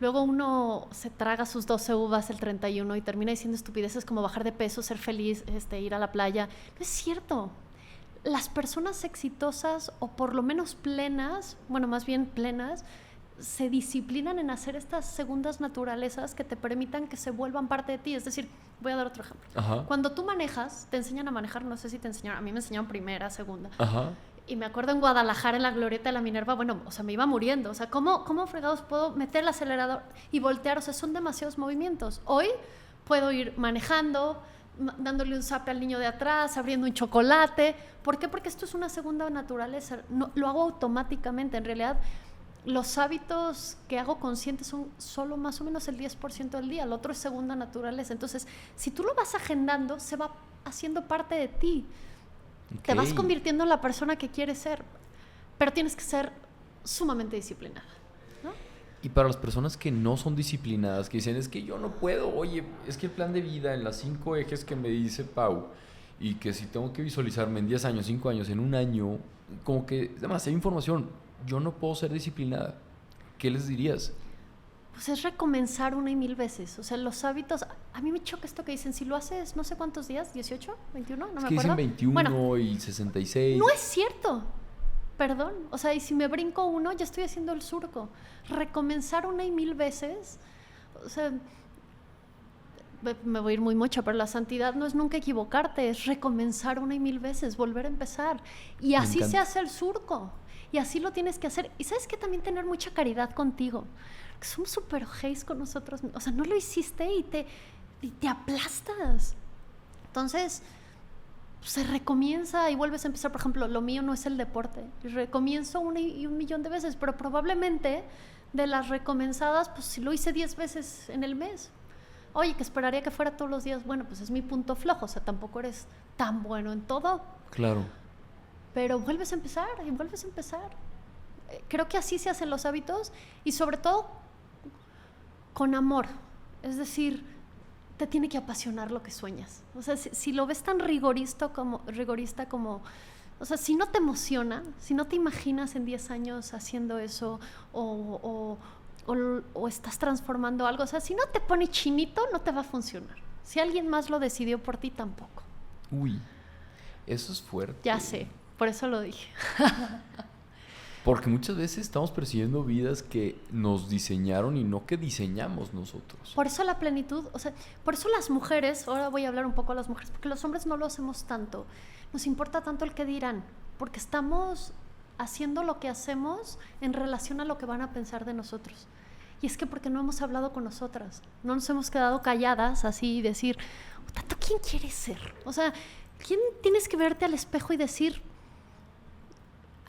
luego uno se traga sus 12 uvas el 31 y termina diciendo estupideces como bajar de peso, ser feliz, ir a la playa. No es cierto. Las personas exitosas, o por lo menos plenas, bueno, más bien plenas, se disciplinan en hacer estas segundas naturalezas que te permitan que se vuelvan parte de ti. Es decir, voy a dar otro ejemplo. Ajá. Cuando tú manejas, te enseñan a manejar, no sé si te enseñaron, a mí me enseñaron primera, segunda. Ajá. Y me acuerdo en Guadalajara, en la glorieta de la Minerva, bueno, o sea, me iba muriendo. O sea, ¿cómo fregados puedo meter el acelerador y voltear? O sea, son demasiados movimientos. Hoy puedo ir manejando, dándole un zape al niño de atrás, abriendo un chocolate. ¿Por qué? Porque esto es una segunda naturaleza. No, lo hago automáticamente. En realidad, los hábitos que hago conscientes son solo más o menos el 10% del día. El otro es segunda naturaleza. Entonces, si tú lo vas agendando, se va haciendo parte de ti. Okay. Te vas convirtiendo en la persona que quieres ser. Pero tienes que ser sumamente disciplinada, ¿no? Y para las personas que no son disciplinadas, que dicen, es que yo no puedo, oye, es que el plan de vida en las 5 ejes que me dice Pau, y que si tengo que visualizarme en 10 años, 5 años, en un año, como que es demasiada información, yo no puedo ser disciplinada. ¿Qué les dirías? Pues es recomenzar 1 y 1000 veces. O sea, los hábitos, a mí me choca esto que dicen, si lo haces no sé cuántos días, 18, 21, no me acuerdo. Dicen 21 bueno, y 66. No es cierto. Perdón. O sea, y si me brinco uno, ya estoy haciendo el surco. Recomenzar 1 y 1000 veces. O sea, me voy a ir muy mocha, pero la santidad no es nunca equivocarte, es recomenzar 1 y 1000 veces, volver a empezar. Y así se hace el surco. Y así lo tienes que hacer. Y ¿sabes qué? También tener mucha caridad contigo. Que somos súper ojeis con nosotros. O sea, no lo hiciste y te aplastas. Entonces, se recomienza y vuelves a empezar. Por ejemplo, lo mío no es el deporte. Y recomienzo 1 y 1 millón de veces, pero probablemente de las recomenzadas, pues si lo hice 10 veces en el mes. Oye, que esperaría que fuera todos los días. Bueno, pues es mi punto flojo. O sea, tampoco eres tan bueno en todo. Claro. Pero vuelves a empezar y vuelves a empezar. Creo que así se hacen los hábitos y sobre todo con amor. Es decir, te tiene que apasionar lo que sueñas. O sea, si lo ves tan rigorista como, o sea, si no te emociona, si no te imaginas en 10 años haciendo eso o estás transformando algo, o sea, si no te pone chinito, no te va a funcionar. Si alguien más lo decidió por ti, tampoco. Uy, eso es fuerte. Ya sé, por eso lo dije. Porque muchas veces estamos persiguiendo vidas que nos diseñaron y no que diseñamos nosotros. Por eso la plenitud, o sea, por eso las mujeres, ahora voy a hablar un poco a las mujeres, porque los hombres no lo hacemos tanto. Nos importa tanto el que dirán, porque estamos haciendo lo que hacemos en relación a lo que van a pensar de nosotros. Y es que porque no hemos hablado con nosotras, no nos hemos quedado calladas así y decir, ¿tanto quién quieres ser? O sea, ¿quién tienes que verte al espejo y decir,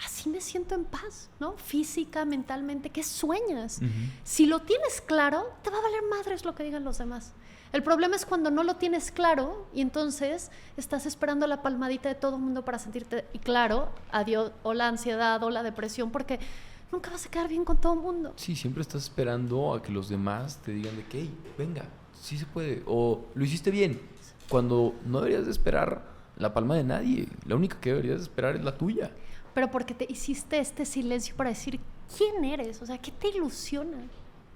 así me siento en paz, ¿no? Física, mentalmente, ¿qué sueñas? Si lo tienes claro, te va a valer madres lo que digan los demás. El problema es cuando no lo tienes claro y entonces estás esperando la palmadita de todo el mundo para sentirte, y claro, adiós, o la ansiedad o la depresión, porque nunca vas a quedar bien con todo el mundo. Sí, siempre estás esperando a que los demás te digan de que, hey, venga, sí se puede, o lo hiciste bien, cuando no deberías de esperar la palma de nadie, la única que deberías de esperar es la tuya. Pero porque te hiciste este silencio para decir quién eres, o sea, ¿qué te ilusiona?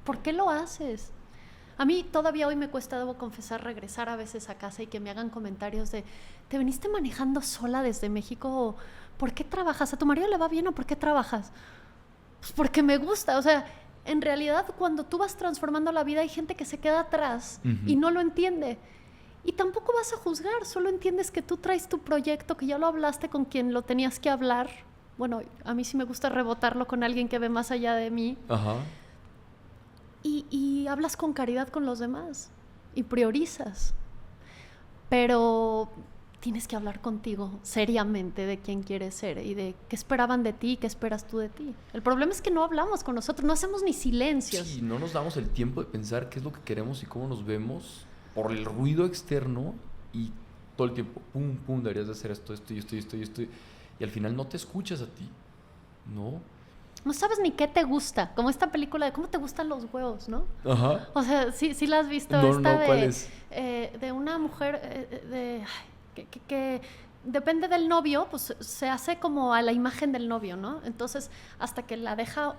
¿Por qué lo haces? A mí todavía hoy me cuesta, debo confesar, regresar a veces a casa y que me hagan comentarios de, ¿te viniste manejando sola desde México? ¿Por qué trabajas? ¿A tu marido le va bien o por qué trabajas? Pues porque me gusta, o sea, en realidad cuando tú vas transformando la vida hay gente que se queda atrás y no lo entiende. Y tampoco vas a juzgar, solo entiendes que tú traes tu proyecto, que ya lo hablaste con quien lo tenías que hablar. Bueno, a mí sí me gusta rebotarlo con alguien que ve más allá de mí. Ajá. Y hablas con caridad con los demás. y priorizas. Pero tienes que hablar contigo seriamente de quién quieres ser y de qué esperaban de ti y qué esperas tú de ti. El problema es que no hablamos con nosotros, no hacemos ni silencios. Sí, no nos damos el tiempo de pensar qué es lo que queremos y cómo nos vemos por el ruido externo y todo el tiempo, pum, pum, deberías de hacer esto, esto y esto y esto y esto. Y al final no te escuchas a ti, ¿no? No sabes ni qué te gusta, como esta película de cómo te gustan los huevos, ¿no? Ajá. O sea, sí la has visto, No, esta no, ¿cuál es? De una mujer que depende del novio, pues se hace como a la imagen del novio, ¿no? Entonces, hasta que lo deja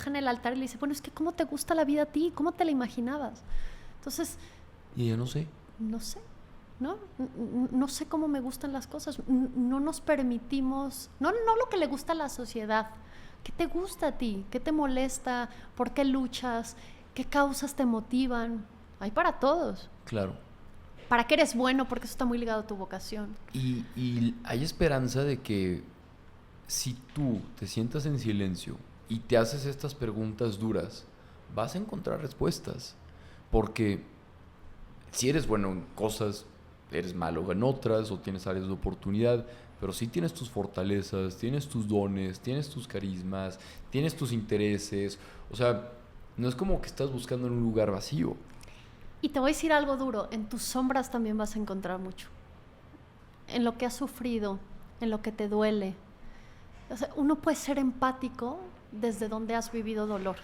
en el altar y le dice, bueno, es que ¿cómo te gusta la vida a ti? ¿Cómo te la imaginabas? Entonces, Y ella no sé. no sé, ¿no? No sé cómo me gustan las cosas. No nos permitimos, no lo que le gusta a la sociedad. ¿Qué te gusta a ti? ¿Qué te molesta? ¿Por qué luchas? ¿Qué causas te motivan? Hay para todos. Claro. ¿Para qué eres bueno? Porque eso está muy ligado a tu vocación. Y hay esperanza de que si tú te sientas en silencio y te haces estas preguntas duras, vas a encontrar respuestas. Porque si eres bueno en cosas, eres malo en otras o tienes áreas de oportunidad, pero sí tienes tus fortalezas, tienes tus dones, tienes tus carismas, tienes tus intereses. O sea, no es como que estás buscando en un lugar vacío. Y te voy a decir algo duro, en tus sombras también vas a encontrar mucho. En lo que has sufrido, en lo que te duele. O sea, uno puede ser empático desde donde has vivido dolor.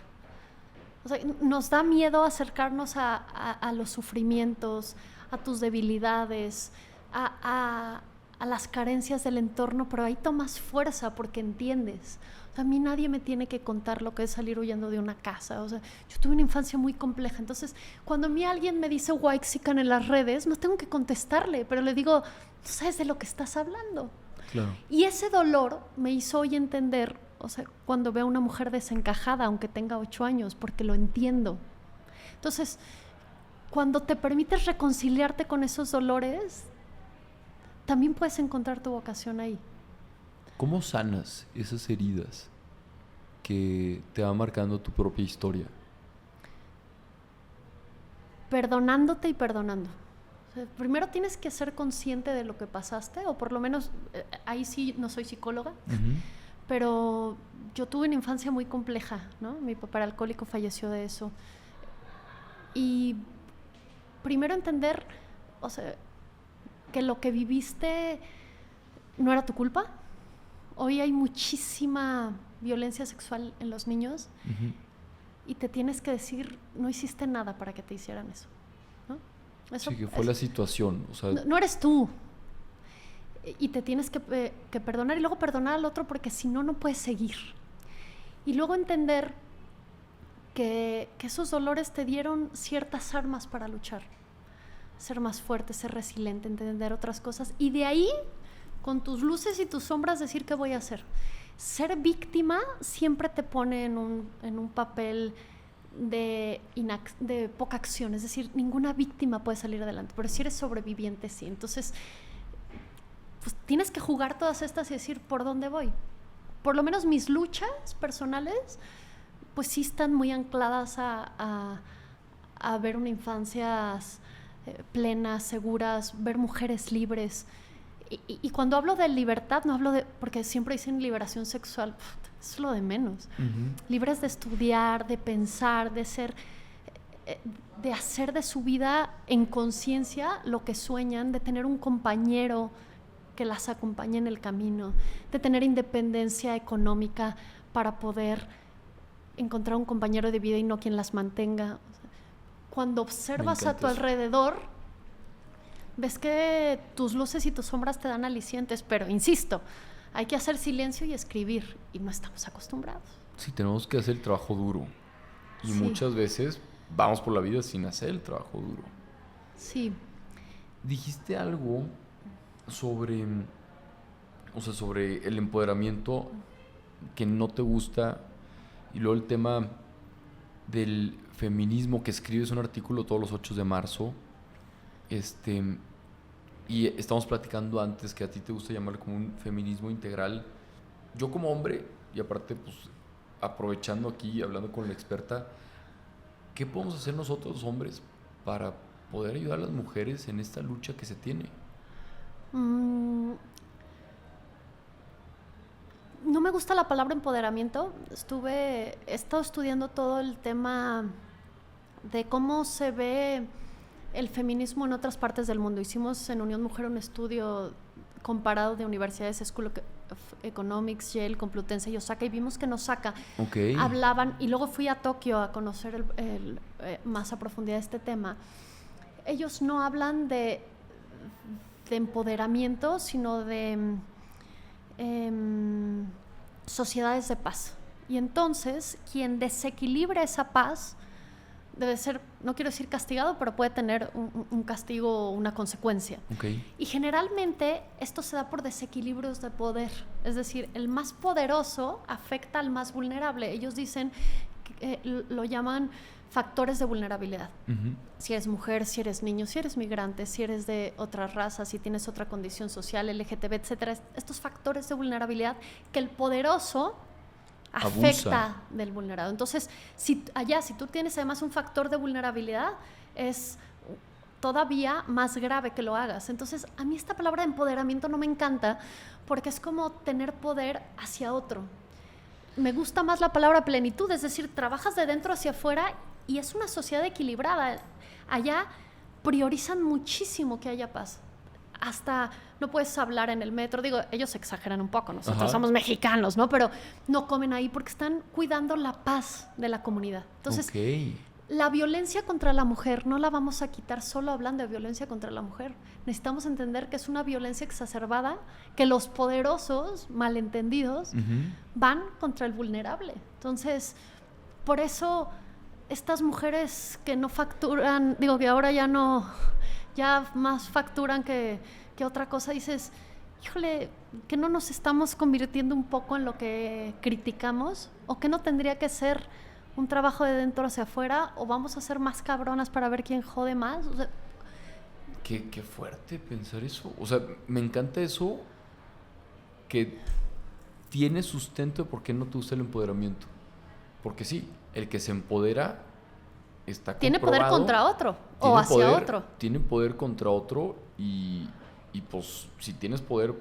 O sea, nos da miedo acercarnos a los sufrimientos, a tus debilidades, a las carencias del entorno, pero ahí tomas fuerza porque entiendes. O sea, a mí nadie me tiene que contar lo que es salir huyendo de una casa. O sea, yo tuve una infancia muy compleja. Entonces, cuando a mí alguien me dice whitexican en las redes, no tengo que contestarle, pero le digo, no sabes de lo que estás hablando. Claro. Y ese dolor me hizo hoy entender, o sea, cuando veo a una mujer desencajada, aunque tenga 8 años, porque lo entiendo. Entonces, cuando te permites reconciliarte con esos dolores, también puedes encontrar tu vocación ahí. ¿Cómo sanas esas heridas que te va marcando tu propia historia? Perdonándote y perdonando. O sea, primero tienes que ser consciente de lo que pasaste, o por lo menos, ahí sí no soy psicóloga, pero yo tuve una infancia muy compleja, ¿no? Mi papá era alcohólico, falleció de eso. Y primero entender, o sea, que lo que viviste no era tu culpa. Hoy hay muchísima violencia sexual en los niños y te tienes que decir, no hiciste nada para que te hicieran eso, ¿no? Eso sí, que fue la situación. O sea, no eres tú. Y te tienes que perdonar y luego perdonar al otro porque si no, no puedes seguir. Y luego entender que esos dolores te dieron ciertas armas para luchar. Ser más fuerte, ser resiliente, entender otras cosas. Y de ahí, con tus luces y tus sombras, decir qué voy a hacer. Ser víctima siempre te pone en un papel de poca acción. Es decir, ninguna víctima puede salir adelante. Pero si eres sobreviviente, sí. Entonces, pues tienes que jugar todas estas y decir por dónde voy. Por lo menos mis luchas personales, pues sí están muy ancladas a ver una infancia plenas, seguras, ver mujeres libres. Y cuando hablo de libertad, no hablo de, porque siempre dicen liberación sexual, eso es lo de menos. Libres de estudiar, de pensar, de ser, de hacer de su vida en conciencia lo que sueñan, de tener un compañero que las acompañe en el camino, de tener independencia económica para poder encontrar un compañero de vida y no quien las mantenga. Cuando observas a tu alrededor, ves que tus luces y tus sombras te dan alicientes, pero insisto, hay que hacer silencio y escribir, y no estamos acostumbrados. Sí, tenemos que hacer el trabajo duro. Y sí. Muchas veces vamos por la vida sin hacer el trabajo duro. Sí. Dijiste algo sobre, o sea, sobre el empoderamiento que no te gusta, y luego el tema del feminismo, que escribes un artículo todos los 8 de marzo, y estamos platicando antes que a ti te gusta llamarlo como un feminismo integral. Yo como hombre, y aparte pues aprovechando aquí, hablando con la experta, ¿qué podemos hacer nosotros hombres para poder ayudar a las mujeres en esta lucha que se tiene? No me gusta la palabra empoderamiento. He estado estudiando todo el tema de cómo se ve el feminismo en otras partes del mundo. Hicimos en Unión Mujer un estudio comparado de universidades, School of Economics, Yale, Complutense y Osaka, y vimos que en Osaka hablaban, y luego fui a Tokio a conocer más a profundidad este tema. Ellos no hablan de empoderamiento, sino de sociedades de paz. Y entonces, quien desequilibra esa paz debe ser, no quiero decir castigado, pero puede tener un castigo o una consecuencia. Y generalmente esto se da por desequilibrios de poder. Es decir, el más poderoso afecta al más vulnerable. Ellos dicen, lo llaman factores de vulnerabilidad. Si eres mujer, si eres niño, si eres migrante, si eres de otra raza, si tienes otra condición social, LGTB, etcétera. Estos factores de vulnerabilidad que el poderoso afecta del vulnerado. Entonces, si tú tienes además un factor de vulnerabilidad, es todavía más grave que lo hagas. Entonces, a mí esta palabra de empoderamiento no me encanta porque es como tener poder hacia otro. Me gusta más la palabra plenitud, es decir, trabajas de dentro hacia afuera y es una sociedad equilibrada. Allá priorizan muchísimo que haya paz. Hasta no puedes hablar en el metro. Digo, ellos exageran un poco, nosotros somos mexicanos, ¿no? Pero no comen ahí porque están cuidando la paz de la comunidad. Entonces, la violencia contra la mujer no la vamos a quitar solo hablando de violencia contra la mujer. Necesitamos entender que es una violencia exacerbada, que los poderosos, malentendidos, van contra el vulnerable. Entonces, por eso estas mujeres que no facturan, digo que ahora ya más facturan que otra cosa, dices, híjole, que no nos estamos convirtiendo un poco en lo que criticamos, o que no tendría que ser un trabajo de dentro hacia afuera, o vamos a ser más cabronas para ver quién jode más. O sea, qué fuerte pensar eso. O sea, me encanta eso, que tiene sustento de por qué no te gusta el empoderamiento. Porque sí, el que se empodera está tiene comprobado, poder contra otro o hacia otro. Tiene poder contra otro y pues si tienes poder,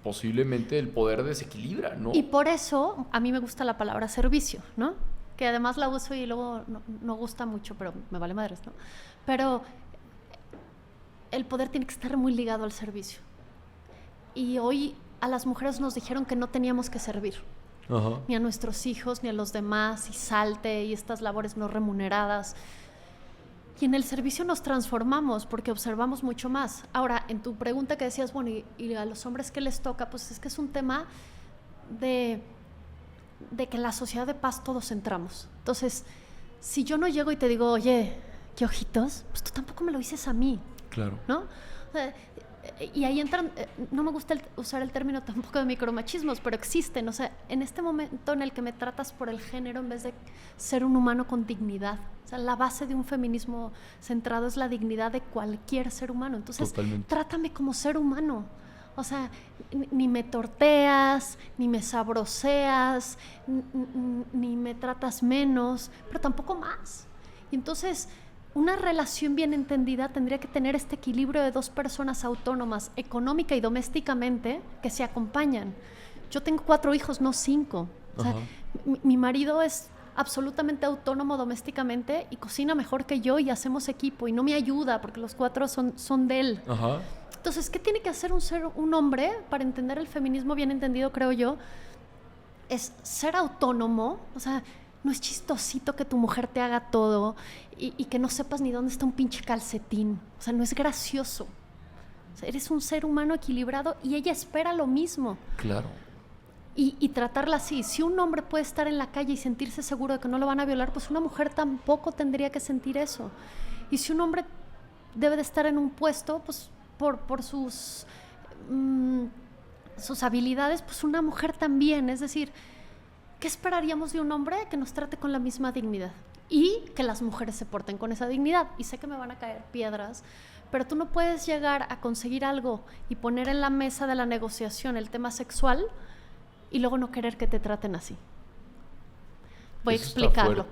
posiblemente el poder desequilibra, ¿no? Y por eso a mí me gusta la palabra servicio, ¿no? Que además la uso y luego no gusta mucho, pero me vale madres, ¿no? Pero el poder tiene que estar muy ligado al servicio. Y hoy a las mujeres nos dijeron que no teníamos que servir. Ni a nuestros hijos, ni a los demás, y salte, y estas labores no remuneradas. Y en el servicio nos transformamos porque observamos mucho más. Ahora, en tu pregunta que decías, bueno, ¿y a los hombres qué les toca? Pues es que es un tema de que en la sociedad de paz todos entramos. Entonces, si yo no llego y te digo, oye, ¿qué ojitos? Pues tú tampoco me lo dices a mí. Claro. ¿No? O sea, y ahí entran, no me gusta usar el término tampoco de micromachismos, pero existen. O sea, en este momento en el que me tratas por el género en vez de ser un humano con dignidad. O sea, la base de un feminismo centrado es la dignidad de cualquier ser humano. Entonces, totalmente, trátame como ser humano. O sea, ni me torteas, ni me sabroseas, ni me tratas menos, pero tampoco más. Y entonces, una relación bien entendida tendría que tener este equilibrio de dos personas autónomas, económica y domésticamente, que se acompañan. Yo tengo 4 hijos, no 5. O sea, mi marido es absolutamente autónomo domésticamente y cocina mejor que yo y hacemos equipo y no me ayuda porque los 4 son de él. Entonces, ¿qué tiene que hacer un hombre para entender el feminismo bien entendido, creo yo? Es ser autónomo, o sea, no es chistosito que tu mujer te haga todo y que no sepas ni dónde está un pinche calcetín. O sea, no es gracioso. O sea, eres un ser humano equilibrado y ella espera lo mismo. Claro. Y tratarla así. Si un hombre puede estar en la calle y sentirse seguro de que no lo van a violar, pues una mujer tampoco tendría que sentir eso. Y si un hombre debe de estar en un puesto, pues por sus habilidades, pues una mujer también. Es decir, ¿qué esperaríamos de un hombre? Que nos trate con la misma dignidad y que las mujeres se porten con esa dignidad. Y sé que me van a caer piedras, pero tú no puedes llegar a conseguir algo y poner en la mesa de la negociación el tema sexual y luego no querer que te traten así. Voy a explicarlo.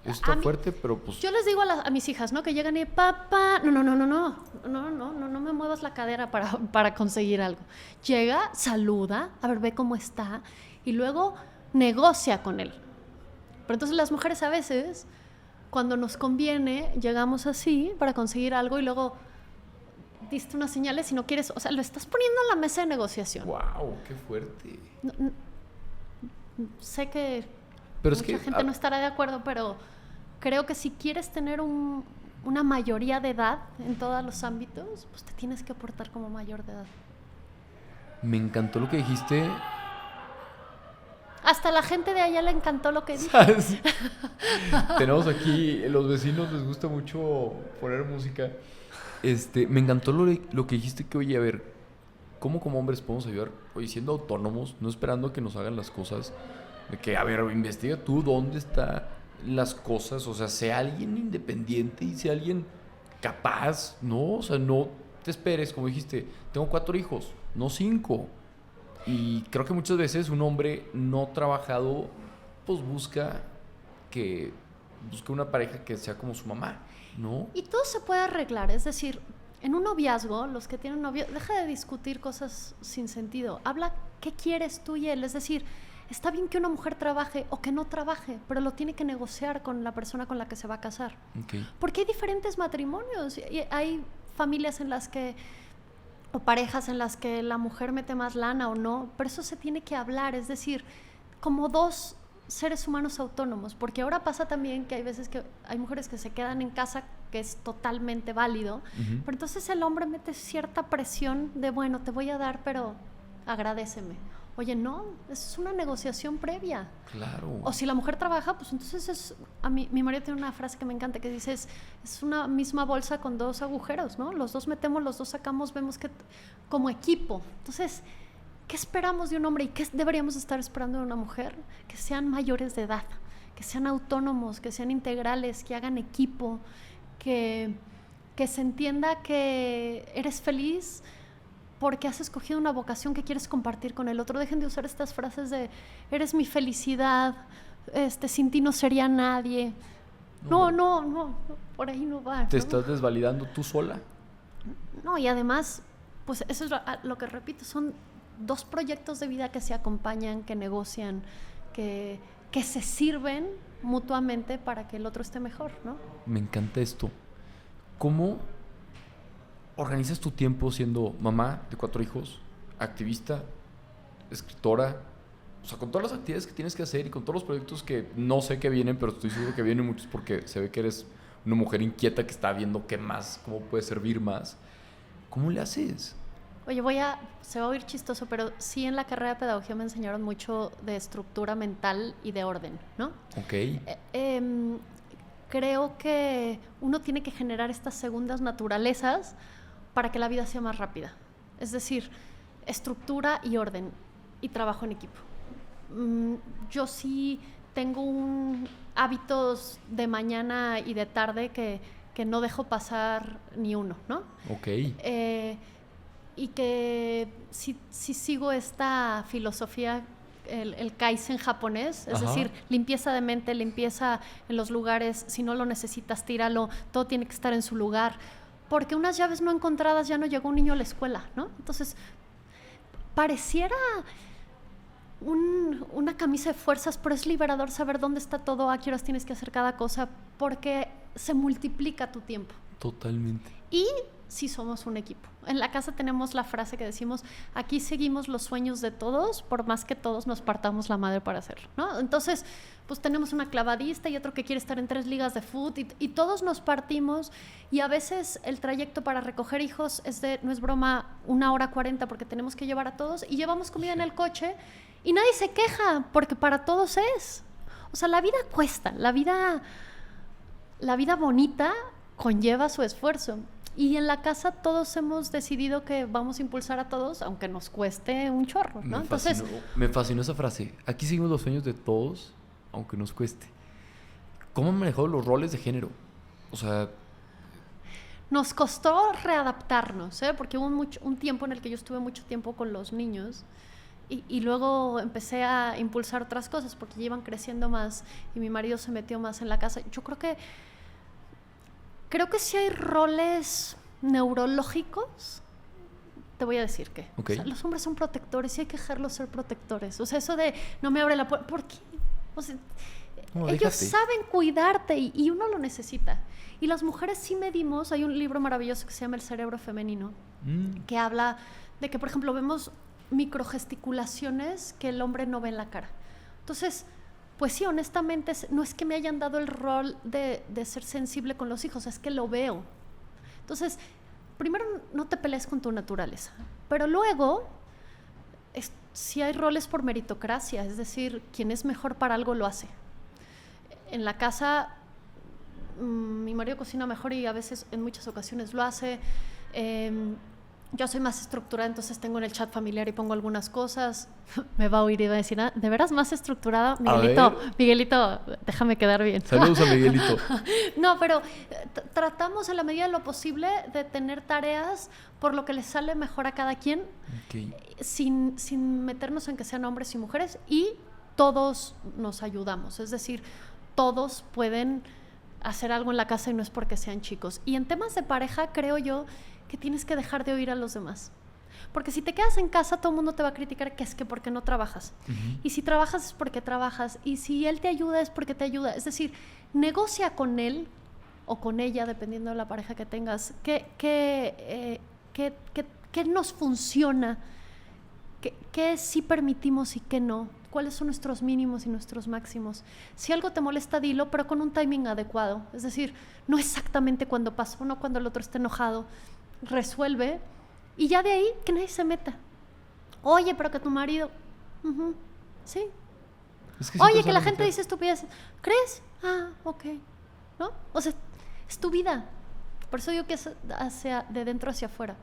Está fuerte, pero pues... Yo les digo a mis hijas, ¿no? Que llegan y, papá, no me muevas la cadera para conseguir algo. Llega, saluda, a ver, ve cómo está, y luego negocia con él. Pero entonces las mujeres a veces, cuando nos conviene, llegamos así para conseguir algo y luego diste unas señales y no quieres, o sea, lo estás poniendo en la mesa de negociación. ¡Wow! ¡Qué fuerte! Sé que pero mucha gente no estará de acuerdo, pero creo que si quieres tener una mayoría de edad en todos los ámbitos, pues te tienes que portar como mayor de edad. Me encantó lo que dijiste. Hasta la gente de allá le encantó lo que dije. ¿Sabes? Tenemos aquí, los vecinos les gusta mucho poner música. Me encantó lo que dijiste, que oye, a ver, ¿cómo como hombres podemos ayudar? Oye, siendo autónomos, no esperando que nos hagan las cosas. De que, a ver, investiga tú dónde están las cosas. O sea, sea alguien independiente y sea alguien capaz, ¿no? O sea, no te esperes, como dijiste, tengo 4 hijos, no 5. Y creo que muchas veces un hombre no trabajado, pues busca una pareja que sea como su mamá, ¿no? Y todo se puede arreglar, es decir, en un noviazgo, los que tienen novio, deja de discutir cosas sin sentido. Habla qué quieres tú y él, es decir, está bien que una mujer trabaje o que no trabaje, pero lo tiene que negociar con la persona con la que se va a casar. Okay. Porque hay diferentes matrimonios, y hay familias en las que, o parejas en las que la mujer mete más lana o no, pero eso se tiene que hablar, es decir, como dos seres humanos autónomos, porque ahora pasa también que hay veces que hay mujeres que se quedan en casa, que es totalmente válido, pero entonces el hombre mete cierta presión de, bueno, te voy a dar, pero agradéceme. Oye, no, eso es una negociación previa. Claro. O si la mujer trabaja, pues entonces mi marido tiene una frase que me encanta que dice, es una misma bolsa con 2 agujeros, ¿no? Los dos metemos, los dos sacamos, vemos que como equipo. Entonces, ¿qué esperamos de un hombre y qué deberíamos estar esperando de una mujer? Que sean mayores de edad, que sean autónomos, que sean integrales, que hagan equipo, que se entienda que eres feliz porque has escogido una vocación que quieres compartir con el otro. Dejen de usar estas frases de eres mi felicidad, sin ti no sería nadie. No, por ahí no va. ¿Te estás desvalidando tú sola? No, y además, pues eso es lo que repito, son 2 proyectos de vida que se acompañan, que negocian, que se sirven mutuamente para que el otro esté mejor, ¿no? Me encanta esto. ¿Cómo organizas tu tiempo siendo mamá de 4 hijos, activista, escritora? O sea, con todas las actividades que tienes que hacer y con todos los proyectos que no sé qué vienen, pero estoy seguro que vienen muchos porque se ve que eres una mujer inquieta que está viendo qué más, cómo puede servir más. ¿Cómo le haces? Oye, se va a oír chistoso, pero sí en la carrera de pedagogía me enseñaron mucho de estructura mental y de orden, ¿no? Ok. Creo que uno tiene que generar estas segundas naturalezas para que la vida sea más rápida. Es decir, estructura y orden y trabajo en equipo. Yo sí tengo hábitos de mañana y de tarde que no dejo pasar ni uno, ¿no? Ok. Y que si sigo esta filosofía, el Kaizen japonés, es decir, limpieza de mente, limpieza en los lugares, si no lo necesitas, tíralo, todo tiene que estar en su lugar, porque unas llaves no encontradas ya no llegó un niño a la escuela, ¿no? Entonces, pareciera una camisa de fuerzas, pero es liberador saber dónde está todo, a qué horas tienes que hacer cada cosa, porque se multiplica tu tiempo. Totalmente. Y sí somos un equipo. En la casa tenemos la frase que decimos, aquí seguimos los sueños de todos, por más que todos nos partamos la madre para hacerlo, ¿no? Entonces, pues tenemos una clavadista y otro que quiere estar en 3 ligas de fútbol y todos nos partimos, y a veces el trayecto para recoger hijos no es broma, 1:40 porque tenemos que llevar a todos y llevamos comida en el coche y nadie se queja porque para todos es. O sea, la vida cuesta, la vida bonita conlleva su esfuerzo. Y en la casa todos hemos decidido que vamos a impulsar a todos, aunque nos cueste un chorro, ¿no? Me fascinó esa frase. Aquí seguimos los sueños de todos, aunque nos cueste. ¿Cómo han manejado los roles de género? O sea... Nos costó readaptarnos, porque hubo un tiempo en el que yo estuve mucho tiempo con los niños Y luego empecé a impulsar otras cosas porque ya iban creciendo más y mi marido se metió más en la casa. Yo creo que sí hay roles neurológicos. Te voy a decir que Okay. o sea, los hombres son protectores y hay que dejarlos ser protectores. O sea, eso de no me abre la puerta, ¿por qué? O sea, No, ellos déjate. saben cuidarte y uno lo necesita. Y las mujeres sí medimos, hay un libro maravilloso que se llama El cerebro femenino, que habla de que, por ejemplo, vemos microgesticulaciones que el hombre no ve en la cara. Entonces, pues sí, honestamente, no es que me hayan dado el rol de ser sensible con los hijos, es que lo veo. Entonces, primero no te pelees con tu naturaleza, pero luego sí hay roles por meritocracia, es decir, quien es mejor para algo lo hace. En la casa, mi marido cocina mejor y a veces, en muchas ocasiones lo hace. Yo soy más estructurada, entonces tengo en el chat familiar y pongo algunas cosas. Me va a oír y va a decir, ¿de veras más estructurada? Miguelito, déjame quedar bien. Saludos a Miguelito. No, pero tratamos en la medida de lo posible de tener tareas por lo que les sale mejor a cada quien, Okay. sin meternos en que sean hombres y mujeres, y todos nos ayudamos. Es decir, todos pueden hacer algo en la casa y no es porque sean chicos. Y en temas de pareja, creo yo que tienes que dejar de oír a los demás. Porque si te quedas en casa, todo el mundo te va a criticar que es que porque no trabajas. Uh-huh. Y si trabajas es porque trabajas. Y si él te ayuda es porque te ayuda. Es decir, negocia con él o con ella, dependiendo de la pareja que tengas, qué nos funciona, qué sí permitimos y qué no, cuáles son nuestros mínimos y nuestros máximos. Si algo te molesta, dilo, pero con un timing adecuado. Es decir, no exactamente cuando pasó, no cuando el otro esté enojado. Resuelve y ya de ahí que nadie se meta. Oye, pero que tu marido... Uh-huh. Sí. Es que oye, que la gente dice estupideces. ¿Crees? Ah, ok. ¿No? O sea, es tu vida. Por eso digo que es de dentro hacia afuera.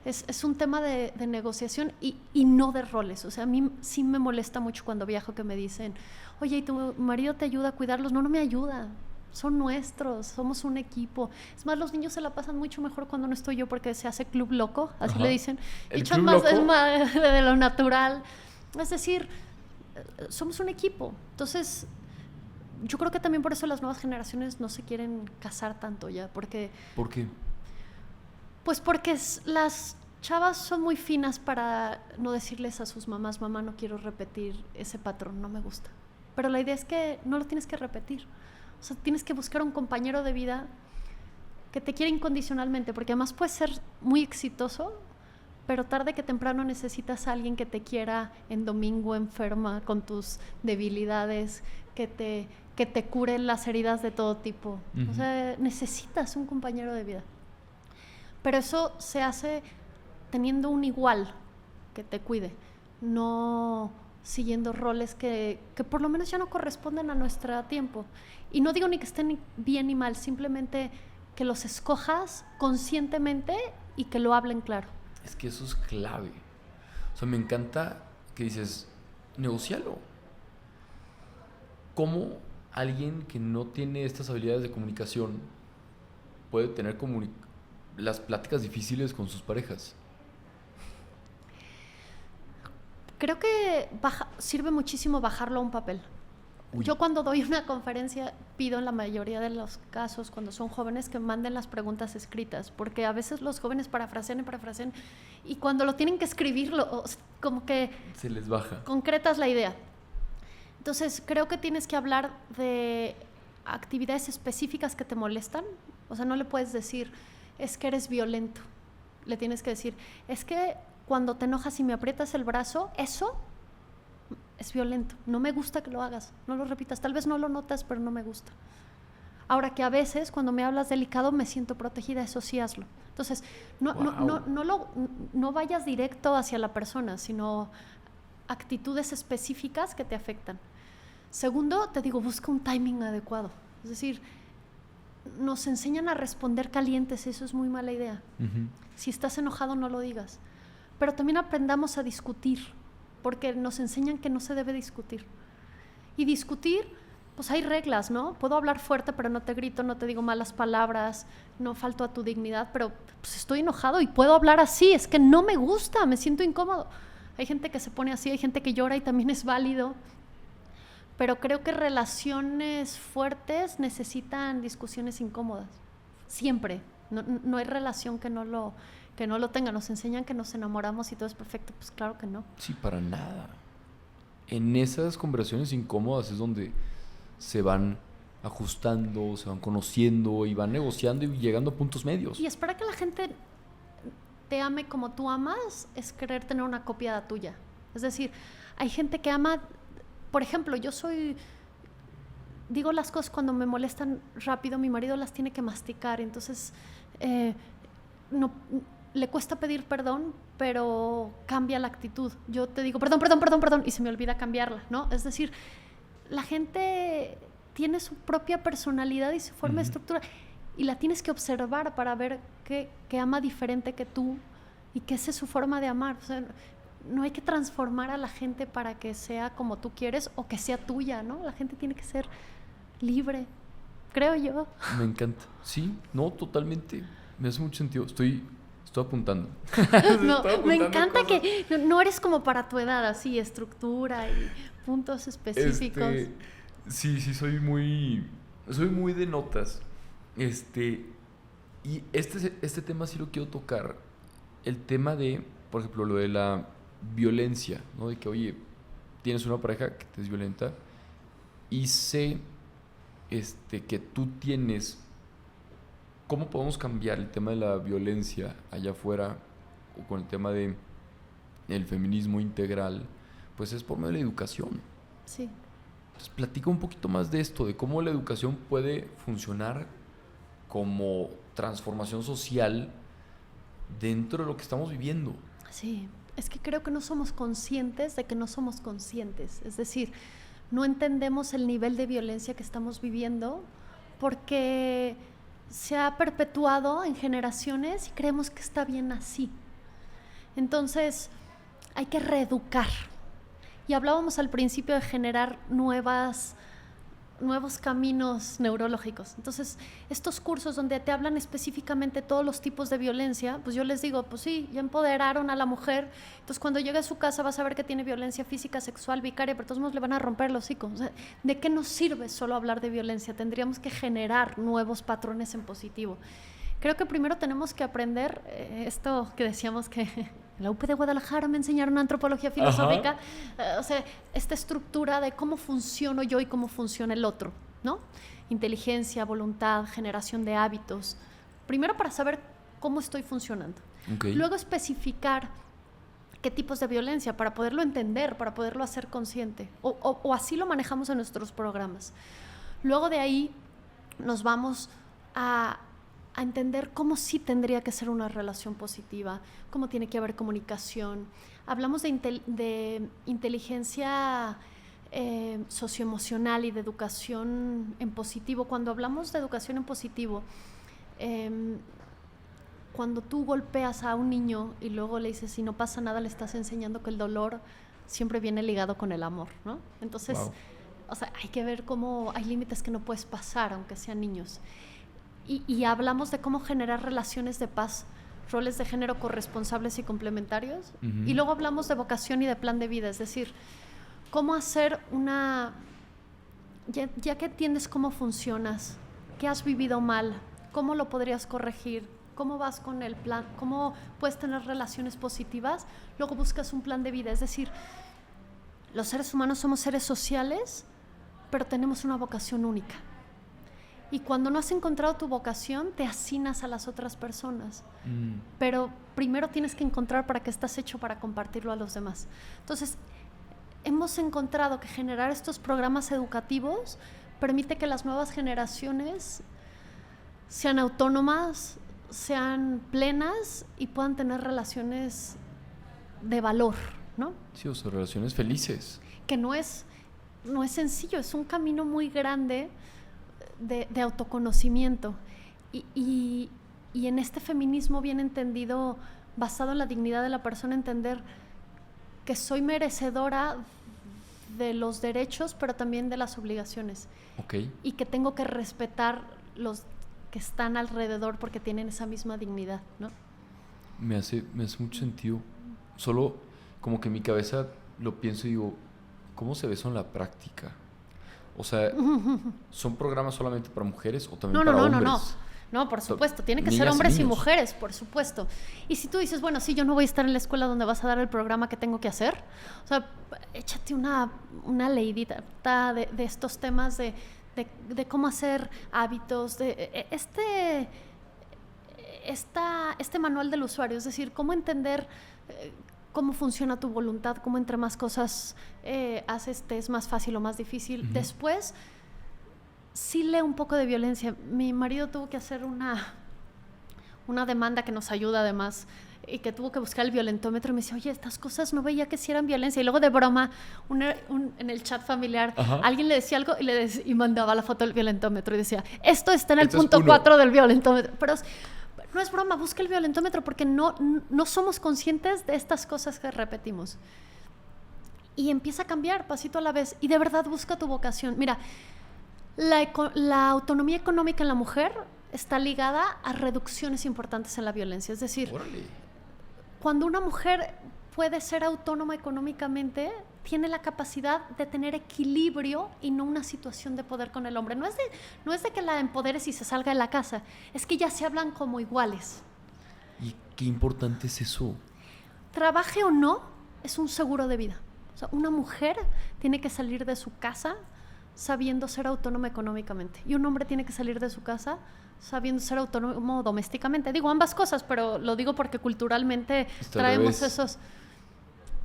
Es un tema de negociación y no de roles. O sea, a mí sí me molesta mucho cuando viajo que me dicen, oye, ¿y tu marido te ayuda a cuidarlos? No me ayuda. Son nuestros, somos un equipo. Es más, los niños se la pasan mucho mejor cuando no estoy yo porque se hace club loco, así le dicen. ¿El club loco? Es más de lo natural. Es decir, somos un equipo. Entonces, yo creo que también por eso las nuevas generaciones no se quieren casar tanto ya, porque... ¿Por qué? Pues porque las chavas son muy finas para no decirles a sus mamás, mamá, no quiero repetir ese patrón, no me gusta. Pero la idea es que no lo tienes que repetir. O sea, tienes que buscar un compañero de vida que te quiera incondicionalmente, porque además puedes ser muy exitoso, pero tarde que temprano necesitas a alguien que te quiera en domingo enferma, con tus debilidades, que te cure las heridas de todo tipo. Uh-huh. O sea, necesitas un compañero de vida. Pero eso se hace teniendo un igual que te cuide, no siguiendo roles que por lo menos ya no corresponden a nuestro tiempo. Y no digo ni que estén bien ni mal, simplemente que los escojas conscientemente y que lo hablen claro. Es que eso es clave. O sea, me encanta que dices, negocialo. ¿Cómo alguien que no tiene estas habilidades de comunicación puede tener las pláticas difíciles con sus parejas? Creo que sirve muchísimo bajarlo a un papel. Uy. Yo cuando doy una conferencia pido en la mayoría de los casos, cuando son jóvenes, que manden las preguntas escritas, porque a veces los jóvenes parafrasean y cuando lo tienen que escribirlo, como que se les baja. Concretas la idea. Entonces creo que tienes que hablar de actividades específicas que te molestan. O sea, no le puedes decir, es que eres violento. Le tienes que decir, es que cuando te enojas y me aprietas el brazo, eso es violento. No me gusta que lo hagas. No lo repitas. Tal vez no lo notas, pero no me gusta. Ahora que a veces, cuando me hablas delicado, me siento protegida. Eso sí, hazlo. Entonces, no vayas directo hacia la persona, sino actitudes específicas que te afectan. Segundo, te digo, busca un timing adecuado. Es decir, nos enseñan a responder calientes, eso es muy mala idea. Uh-huh. Si estás enojado, no lo digas. Pero también aprendamos a discutir, porque nos enseñan que no se debe discutir. Y discutir, pues hay reglas, ¿no? Puedo hablar fuerte, pero no te grito, no te digo malas palabras, no falto a tu dignidad, pero pues estoy enojado y puedo hablar así, es que no me gusta, me siento incómodo. Hay gente que se pone así, hay gente que llora y también es válido. Pero creo que relaciones fuertes necesitan discusiones incómodas. Siempre. No hay relación que no lo tenga. Nos enseñan que nos enamoramos y todo es perfecto. Pues claro que no. Sí, para nada. En esas conversaciones incómodas es donde se van ajustando, se van conociendo y van negociando y llegando a puntos medios. Y esperar que la gente te ame como tú amas es querer tener una copia tuya. Es decir, hay gente que ama... Por ejemplo, digo las cosas cuando me molestan rápido, mi marido las tiene que masticar, entonces no, le cuesta pedir perdón, pero cambia la actitud. Yo te digo, perdón, y se me olvida cambiarla, ¿no? Es decir, la gente tiene su propia personalidad y su forma de estructura, y la tienes que observar para ver que ama diferente que tú y que esa es su forma de amar. O sea, no hay que transformar a la gente para que sea como tú quieres o que sea tuya, ¿no? La gente tiene que ser libre, creo yo. Me encanta. Sí, no, totalmente. Me hace mucho sentido. Estoy apuntando. No, me encanta cosas. Que no eres como para tu edad, así, estructura y puntos específicos. Sí, soy muy de notas. Y este tema sí lo quiero tocar. El tema de, por ejemplo, lo de la violencia, ¿no? De que, oye, tienes una pareja que te es violenta y sé que tú tienes... ¿Cómo podemos cambiar el tema de la violencia allá afuera o con el tema de el feminismo integral? Pues es por medio de la educación. Sí. Entonces, platica un poquito más de esto, de cómo la educación puede funcionar como transformación social dentro de lo que estamos viviendo. Sí, es que creo que no somos conscientes de que no somos conscientes. Es decir, no entendemos el nivel de violencia que estamos viviendo porque se ha perpetuado en generaciones y creemos que está bien así. Entonces, hay que reeducar. Y hablábamos al principio de generar nuevos caminos neurológicos. Entonces, estos cursos donde te hablan específicamente todos los tipos de violencia, pues yo les digo, pues sí, ya empoderaron a la mujer, entonces cuando llegue a su casa vas a ver que tiene violencia física, sexual, vicaria, pero todos modos le van a romper el hocico. O sea, ¿de qué nos sirve solo hablar de violencia? Tendríamos que generar nuevos patrones en positivo. Creo que primero tenemos que aprender esto que decíamos que en la UP de Guadalajara me enseñaron antropología filosófica, o sea, esta estructura de cómo funciono yo y cómo funciona el otro, ¿no? Inteligencia, voluntad, generación de hábitos. Primero para saber cómo estoy funcionando. Okay. Luego especificar qué tipos de violencia para poderlo entender, para poderlo hacer consciente. O así lo manejamos en nuestros programas. Luego de ahí nos vamos a entender cómo sí tendría que ser una relación positiva, cómo tiene que haber comunicación. Hablamos de inteligencia socioemocional y de educación en positivo. Cuando hablamos de educación en positivo, cuando tú golpeas a un niño y luego le dices, si no pasa nada, le estás enseñando que el dolor siempre viene ligado con el amor, ¿no? Entonces, wow. O sea, hay que ver cómo hay límites que no puedes pasar, aunque sean niños. Y hablamos de cómo generar relaciones de paz, roles de género corresponsables y complementarios. Uh-huh. Y luego hablamos de vocación y de plan de vida, es decir, cómo hacer ya que entiendes cómo funcionas, qué has vivido mal, cómo lo podrías corregir, cómo vas con el plan, cómo puedes tener relaciones positivas, luego buscas un plan de vida. Es decir, los seres humanos somos seres sociales, pero tenemos una vocación única. Y cuando no has encontrado tu vocación, te asignas a las otras personas. Pero primero tienes que encontrar para qué estás hecho para compartirlo a los demás. Entonces, hemos encontrado que generar estos programas educativos permite que las nuevas generaciones sean autónomas, sean plenas y puedan tener relaciones de valor, ¿no? Sí, o sea, relaciones felices. Que no es sencillo, es un camino muy grande de autoconocimiento y en este feminismo bien entendido, basado en la dignidad de la persona, entender que soy merecedora de los derechos pero también de las obligaciones. Okay. Y que tengo que respetar los que están alrededor porque tienen esa misma dignidad, ¿no? Me hace mucho sentido. Solo como que en mi cabeza lo pienso y digo, ¿cómo se ve eso en la práctica? O sea, ¿son programas solamente para mujeres o también para hombres? No, por supuesto, tiene que ser hombres y mujeres, por supuesto. Y si tú dices, bueno, sí, yo no voy a estar en la escuela donde vas a dar el programa que tengo que hacer, o sea, échate una leidita de estos temas de cómo hacer hábitos, de este manual del usuario, es decir, cómo entender cómo funciona tu voluntad, cómo entre más cosas haces, te es más fácil o más difícil. Después, sí lee un poco de violencia. Mi marido tuvo que hacer una demanda que nos ayuda además, y que tuvo que buscar el violentómetro, y me dice, oye, estas cosas no veía que sí eran violencia. Y luego de broma, en el chat familiar, alguien le decía algo y mandaba la foto del violentómetro y decía, esto está en el punto 4 del violentómetro. Pero no es broma, busca el violentómetro porque no somos conscientes de estas cosas que repetimos. Y empieza a cambiar pasito a la vez, y de verdad busca tu vocación. Mira, la autonomía económica en la mujer está ligada a reducciones importantes en la violencia. Es decir, cuando una mujer puede ser autónoma económicamente, tiene la capacidad de tener equilibrio y no una situación de poder con el hombre. No es de que la empoderes y se salga de la casa, es que ya se hablan como iguales. ¿Y qué importante es eso? Trabaje o no, es un seguro de vida. O sea, una mujer tiene que salir de su casa sabiendo ser autónoma económicamente, y un hombre tiene que salir de su casa sabiendo ser autónomo domésticamente. Digo ambas cosas, pero lo digo porque culturalmente traemos esos.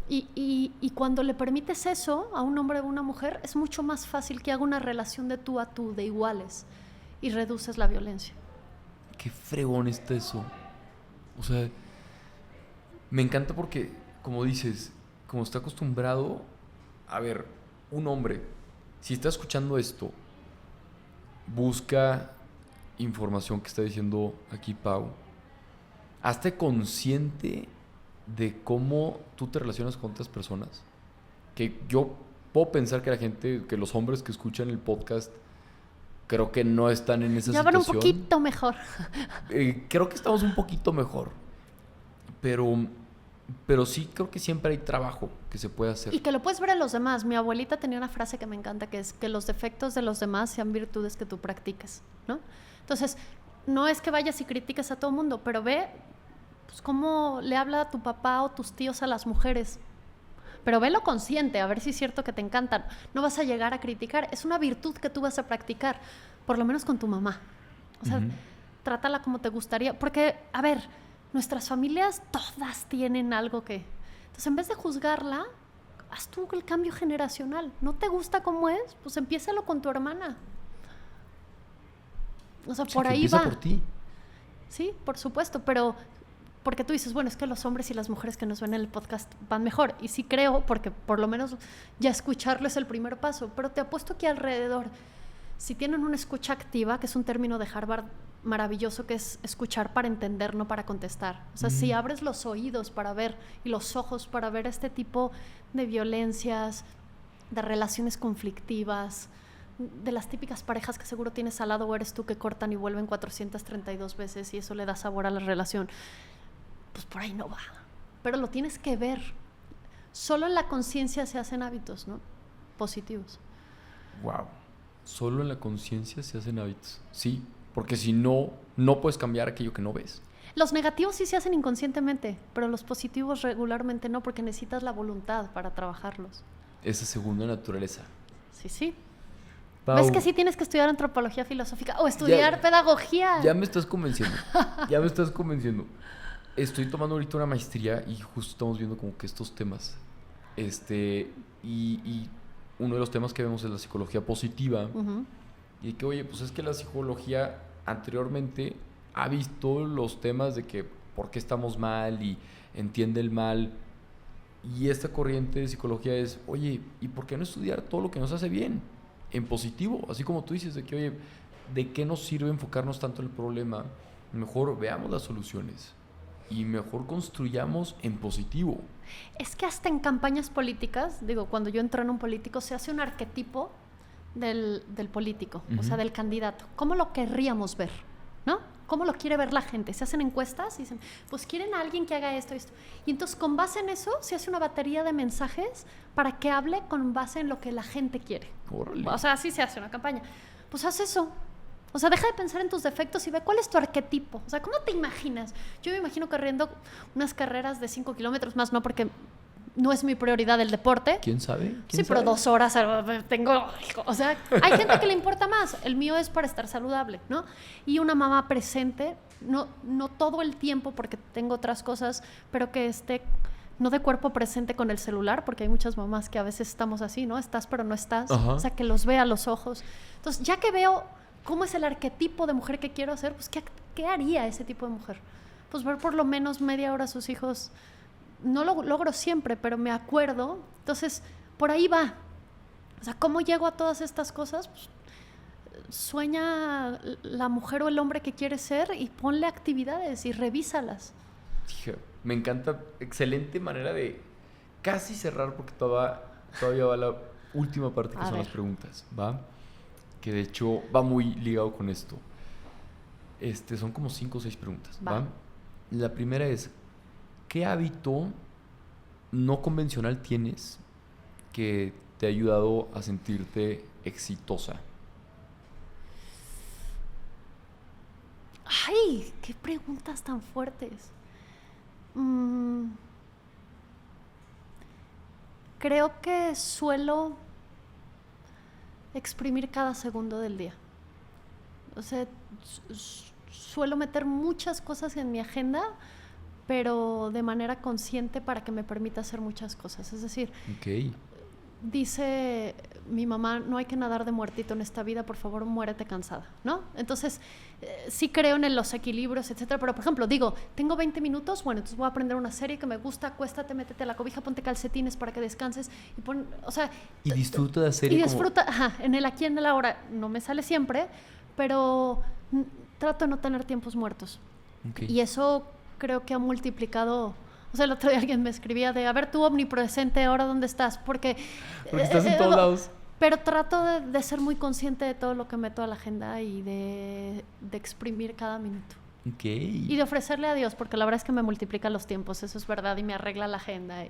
Y cuando le permites eso a un hombre o a una mujer, es mucho más fácil que haga una relación de tú a tú, de iguales, y reduces la violencia. Qué fregón está eso. O sea, me encanta porque, como dices, como está acostumbrado, a ver, un hombre, si está escuchando esto, busca información que está diciendo aquí Pau, hazte consciente de cómo tú te relacionas con otras personas. Que yo puedo pensar que la gente, que los hombres que escuchan el podcast, creo que no están en esa situación. Ya van un poquito mejor. Creo que estamos un poquito mejor. Pero sí creo que siempre hay trabajo que se puede hacer. Y que lo puedes ver en los demás. Mi abuelita tenía una frase que me encanta, que es que los defectos de los demás sean virtudes que tú practiques, ¿no? Entonces, no es que vayas y critiques a todo el mundo, pero ve pues, cómo le habla tu papá o tus tíos a las mujeres. Pero velo consciente, a ver si es cierto que te encantan. No vas a llegar a criticar. Es una virtud que tú vas a practicar, por lo menos con tu mamá. O sea, trátala como te gustaría. Porque, a ver, nuestras familias todas tienen algo que... Entonces, en vez de juzgarla, haz tú el cambio generacional. ¿No te gusta cómo es? Pues empiézalo con tu hermana. O sea, por ahí va. Empieza por ti. Sí, por supuesto, pero... Porque tú dices, bueno, es que los hombres y las mujeres que nos ven en el podcast van mejor. Y sí creo, porque por lo menos ya escucharlo es el primer paso. Pero te apuesto que alrededor, si tienen una escucha activa, que es un término de Harvard maravilloso, que es escuchar para entender, no para contestar. O sea, si abres los oídos para ver y los ojos para ver este tipo de violencias, de relaciones conflictivas, de las típicas parejas que seguro tienes al lado o eres tú que cortan y vuelven 432 veces y eso le da sabor a la relación, pues por ahí no va. Pero lo tienes que ver. Solo en la conciencia se hacen hábitos, ¿no? Positivos. Wow. Solo en la conciencia se hacen hábitos. Sí, porque si no, no puedes cambiar aquello que no ves. Los negativos sí se hacen inconscientemente, pero los positivos regularmente no, porque necesitas la voluntad para trabajarlos. Esa segunda naturaleza. Sí. Pau, ¿ves que sí tienes que estudiar antropología filosófica o estudiar pedagogía? Ya me estás convenciendo. Estoy tomando ahorita una maestría y justo estamos viendo como que estos temas. Y uno de los temas que vemos es la psicología positiva. Y que, oye, pues es que la psicología anteriormente ha visto los temas de que por qué estamos mal y entiende el mal. Y esta corriente de psicología es, oye, ¿y por qué no estudiar todo lo que nos hace bien? En positivo, así como tú dices, de que, oye, ¿de qué nos sirve enfocarnos tanto en el problema? Mejor veamos las soluciones. Y mejor construyamos en positivo. Es que hasta en campañas políticas, digo, cuando yo entro en un político, se hace un arquetipo del político, o sea, del candidato. ¿Cómo lo querríamos ver? ¿No? cómo lo quiere ver la gente. Se hacen encuestas y dicen, pues quieren a alguien que haga esto y esto. Y entonces con base en eso se hace una batería de mensajes para que hable con base en lo que la gente quiere. Órale. O sea, así se hace una campaña. Pues haz eso. O sea, deja de pensar en tus defectos y ve cuál es tu arquetipo. O sea, ¿cómo te imaginas? Yo me imagino corriendo unas carreras de 5 kilómetros más, no porque no es mi prioridad el deporte. ¿Quién sabe? Sí, pero 2 horas tengo... O sea, hay gente que le importa más. El mío es para estar saludable, ¿no? Y una mamá presente, no todo el tiempo porque tengo otras cosas, pero que esté no de cuerpo presente con el celular, porque hay muchas mamás que a veces estamos así, ¿no? Estás pero no estás. Ajá. O sea, que los vea a los ojos. Entonces, ya que veo cómo es el arquetipo de mujer que quiero ser, pues ¿qué haría ese tipo de mujer? Pues ver por lo menos media hora a sus hijos. No lo logro siempre, pero me acuerdo. Entonces, por ahí va. O sea, ¿cómo llego a todas estas cosas? Pues, sueña la mujer o el hombre que quiere ser y ponle actividades y revísalas. Hija, me encanta. Excelente manera de casi cerrar porque todavía va la última parte que son las preguntas, ¿va? Que de hecho va muy ligado con esto. Son como 5 o 6 preguntas, ¿va? La primera es, ¿qué hábito no convencional tienes que te ha ayudado a sentirte exitosa? ¡Ay! ¡Qué preguntas tan fuertes! Creo que suelo exprimir cada segundo del día. O sea, suelo meter muchas cosas en mi agenda, pero de manera consciente para que me permita hacer muchas cosas. Es decir, dice mi mamá, no hay que nadar de muertito en esta vida, por favor, muérete cansada, ¿no? Entonces, sí creo en los equilibrios, etcétera, pero por ejemplo, digo, tengo 20 minutos, bueno, entonces voy a aprender una serie que me gusta, acuéstate, métete a la cobija, ponte calcetines para que descanses y disfruta de la serie. Y disfruta, en el aquí, en el ahora, no me sale siempre, pero trato de no tener tiempos muertos. Y eso creo que ha multiplicado. O sea, el otro día alguien me escribía de, a ver, tú omnipresente, ¿ahora dónde estás? Porque estás en todos lados. Pero trato de ser muy consciente de todo lo que meto a la agenda y de exprimir cada minuto. Y de ofrecerle a Dios, porque la verdad es que me multiplica los tiempos, eso es verdad, y me arregla la agenda.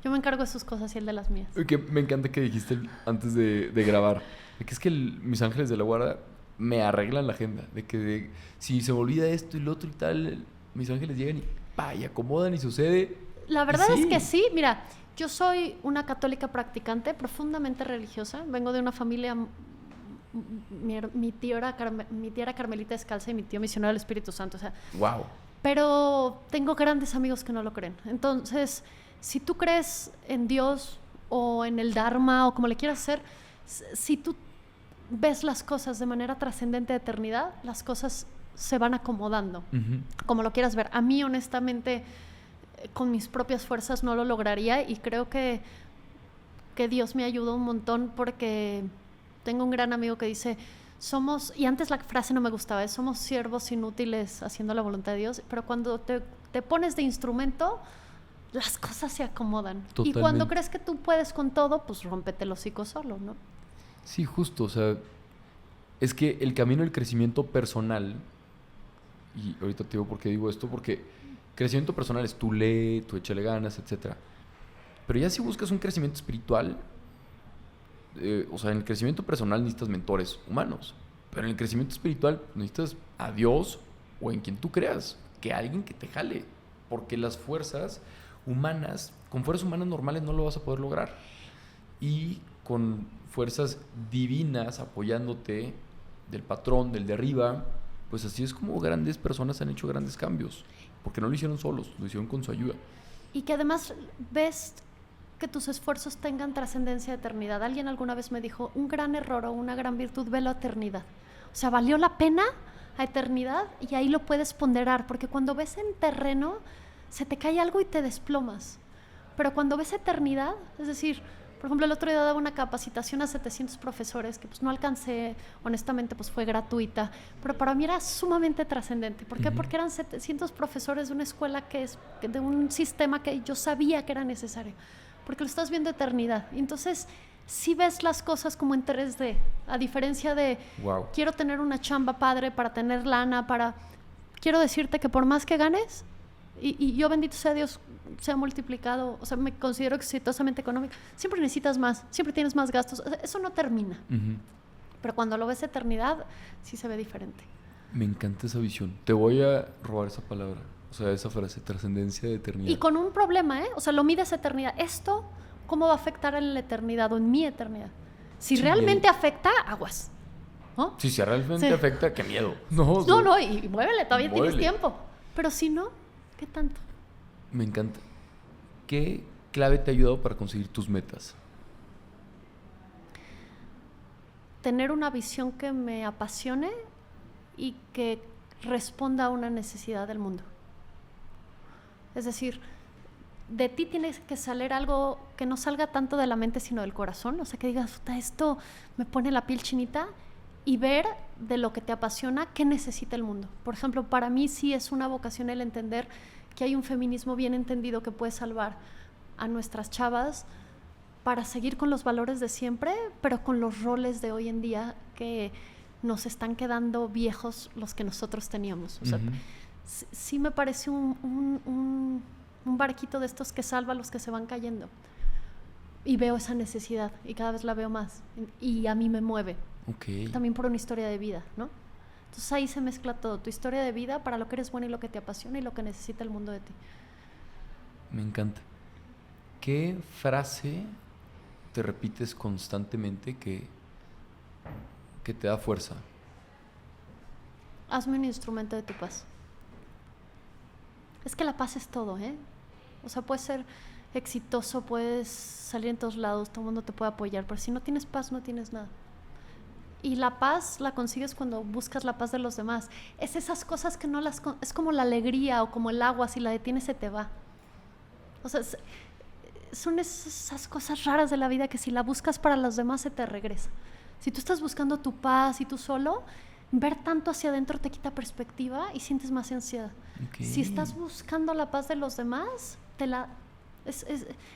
Yo me encargo de sus cosas y él de las mías. Me encanta que dijiste antes de grabar, de que es que mis ángeles de la guarda me arreglan la agenda, de que si se me olvida esto y lo otro y tal, mis ángeles llegan y acomodan y sucede. La verdad es que sí. Mira, yo soy una católica practicante, profundamente religiosa. Vengo de una familia, mi tía era carmelita descalza y mi tío misionero del Espíritu Santo. O sea, wow. Pero tengo grandes amigos que no lo creen. Entonces, si tú crees en Dios o en el Dharma o como le quieras hacer, si tú ves las cosas de manera trascendente de eternidad, las cosas se van acomodando, como lo quieras ver. A mí, honestamente, con mis propias fuerzas no lo lograría y creo que Dios me ayudó un montón porque tengo un gran amigo que dice, y antes la frase no me gustaba, somos siervos inútiles haciendo la voluntad de Dios, pero cuando te pones de instrumento, las cosas se acomodan. Totalmente. Y cuando crees que tú puedes con todo, pues rómpete el hocico solo, ¿no? Sí, justo, o sea, es que el camino del crecimiento personal, y ahorita te digo por qué digo esto, porque crecimiento personal es tú lee, tú échale ganas, etcétera. Pero ya si buscas un crecimiento espiritual, o sea, en el crecimiento personal necesitas mentores humanos, pero en el crecimiento espiritual necesitas a Dios o en quien tú creas, que alguien que te jale, porque las fuerzas humanas, con fuerzas humanas normales no lo vas a poder lograr. Y con fuerzas divinas apoyándote del patrón, del de arriba, pues así es como grandes personas han hecho grandes cambios, porque no lo hicieron solos, lo hicieron con su ayuda. Y que además ves que tus esfuerzos tengan trascendencia de eternidad. Alguien alguna vez me dijo, un gran error o una gran virtud, velo a eternidad. O sea, valió la pena a eternidad y ahí lo puedes ponderar, porque cuando ves en terreno, se te cae algo y te desplomas. Pero cuando ves eternidad, es decir, por ejemplo, el otro día daba una capacitación a 700 profesores que pues no alcancé, honestamente pues fue gratuita, pero para mí era sumamente trascendente. ¿Por qué? Porque eran 700 profesores de una escuela de un sistema que yo sabía que era necesario, porque lo estás viendo eternidad. Y entonces, sí ves las cosas como en 3D, a diferencia de quiero tener una chamba padre para tener lana, quiero decirte que por más que ganes, y yo, bendito sea Dios, se ha multiplicado, o sea, me considero exitosamente económica, siempre necesitas más, siempre tienes más gastos, eso no termina. Uh-huh. Pero cuando lo ves eternidad, sí se ve diferente. Me encanta esa visión. Te voy a robar esa palabra, o sea, esa frase, trascendencia de eternidad. Y con un problema, o sea, lo mides eternidad. ¿Esto cómo va a afectar en la eternidad o en mi eternidad? Si realmente afecta, aguas, ¿no? Si realmente afecta, qué miedo. No, y muévele, todavía muévele. Tienes tiempo. Pero si no, ¿qué tanto? Me encanta. ¿Qué clave te ha ayudado para conseguir tus metas? Tener una visión que me apasione y que responda a una necesidad del mundo. Es decir, de ti tiene que salir algo que no salga tanto de la mente sino del corazón, o sea, que digas, esto me pone la piel chinita, y ver de lo que te apasiona qué necesita el mundo. Por ejemplo, para mí sí es una vocación el entender que hay un feminismo bien entendido que puede salvar a nuestras chavas para seguir con los valores de siempre, pero con los roles de hoy en día que nos están quedando viejos los que nosotros teníamos. O sea, sí me parece un barquito de estos que salva a los que se van cayendo. Y veo esa necesidad y cada vez la veo más. Y a mí me mueve. Okay. También por una historia de vida, ¿no? Entonces ahí se mezcla todo. Tu historia de vida para lo que eres bueno y lo que te apasiona y lo que necesita el mundo de ti. Me encanta. ¿Qué frase te repites constantemente que te da fuerza? Hazme un instrumento de tu paz. Es que la paz es todo, ¿eh? O sea, puedes ser exitoso, puedes salir en todos lados, todo el mundo te puede apoyar, pero si no tienes paz, no tienes nada. Y la paz la consigues cuando buscas la paz de los demás. Es esas cosas que no las... Es como la alegría o como el agua, si la detienes se te va. O sea, son esas cosas raras de la vida que si la buscas para los demás se te regresa. Si tú estás buscando tu paz y tú solo, ver tanto hacia adentro te quita perspectiva y sientes más ansiedad. Okay. Si estás buscando la paz de los demás, te la...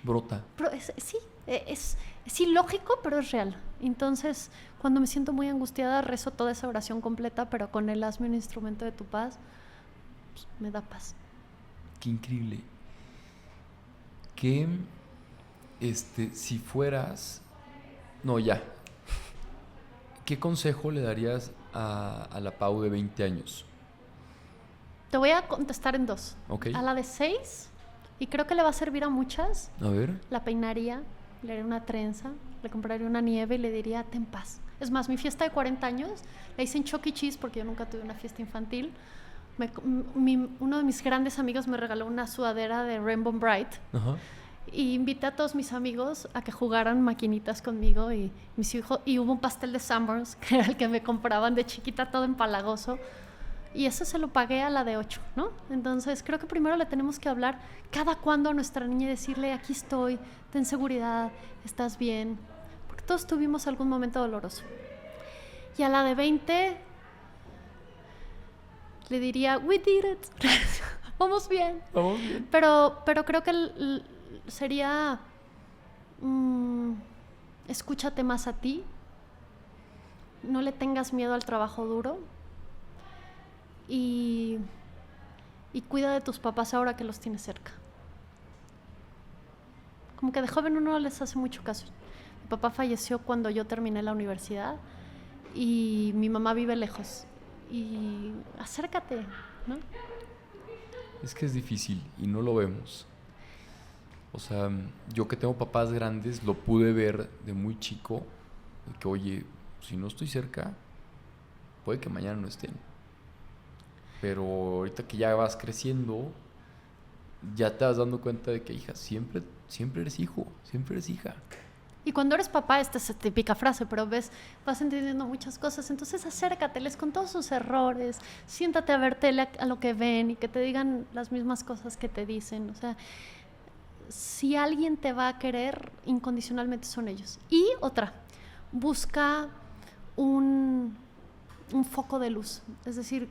brota. Sí, es ilógico, pero es real. Entonces, cuando me siento muy angustiada, rezo toda esa oración completa, pero con el hazme un instrumento de tu paz, pues, me da paz. Qué increíble. Que, si fueras... No, ya. ¿Qué consejo le darías a la Pau de 20 años? Te voy a contestar en dos. Okay. A la de 6, y creo que le va a servir a muchas. A ver. La peinaría, le haría una trenza, le compraría una nieve y le diría, ten paz. Es más, mi fiesta de 40 años la hice en Chuck E. Cheese porque yo nunca tuve una fiesta infantil. Uno de mis grandes amigos me regaló una sudadera de Rainbow Bright. Ajá. Y invité a todos mis amigos a que jugaran maquinitas conmigo y mis hijos, y hubo un pastel de Sanborns, que era el que me compraban de chiquita, todo empalagoso. Y eso se lo pagué a la de 8, ¿no? Entonces, creo que primero le tenemos que hablar cada cuando a nuestra niña y decirle, aquí estoy, ten seguridad, estás bien. Porque todos tuvimos algún momento doloroso. Y a la de 20, le diría, we did it. Vamos bien. Vamos bien. Pero creo que sería, escúchate más a ti. No le tengas miedo al trabajo duro. Y cuida de tus papás ahora que los tienes cerca. Como que de joven uno les hace mucho caso. Mi papá falleció cuando yo terminé la universidad y mi mamá vive lejos. Y acércate, ¿no? Es que es difícil y no lo vemos. O sea, yo que tengo papás grandes lo pude ver de muy chico, de que oye, si no estoy cerca, puede que mañana no estén. Pero ahorita que ya vas creciendo, ya te vas dando cuenta de que, hija, siempre eres hijo, siempre eres hija. Y cuando eres papá, esta es típica frase, pero vas entendiendo muchas cosas. Entonces acércateles con todos sus errores, siéntate a verte a lo que ven y que te digan las mismas cosas que te dicen. O sea, si alguien te va a querer incondicionalmente son ellos. Y otra, busca un foco de luz. Es decir,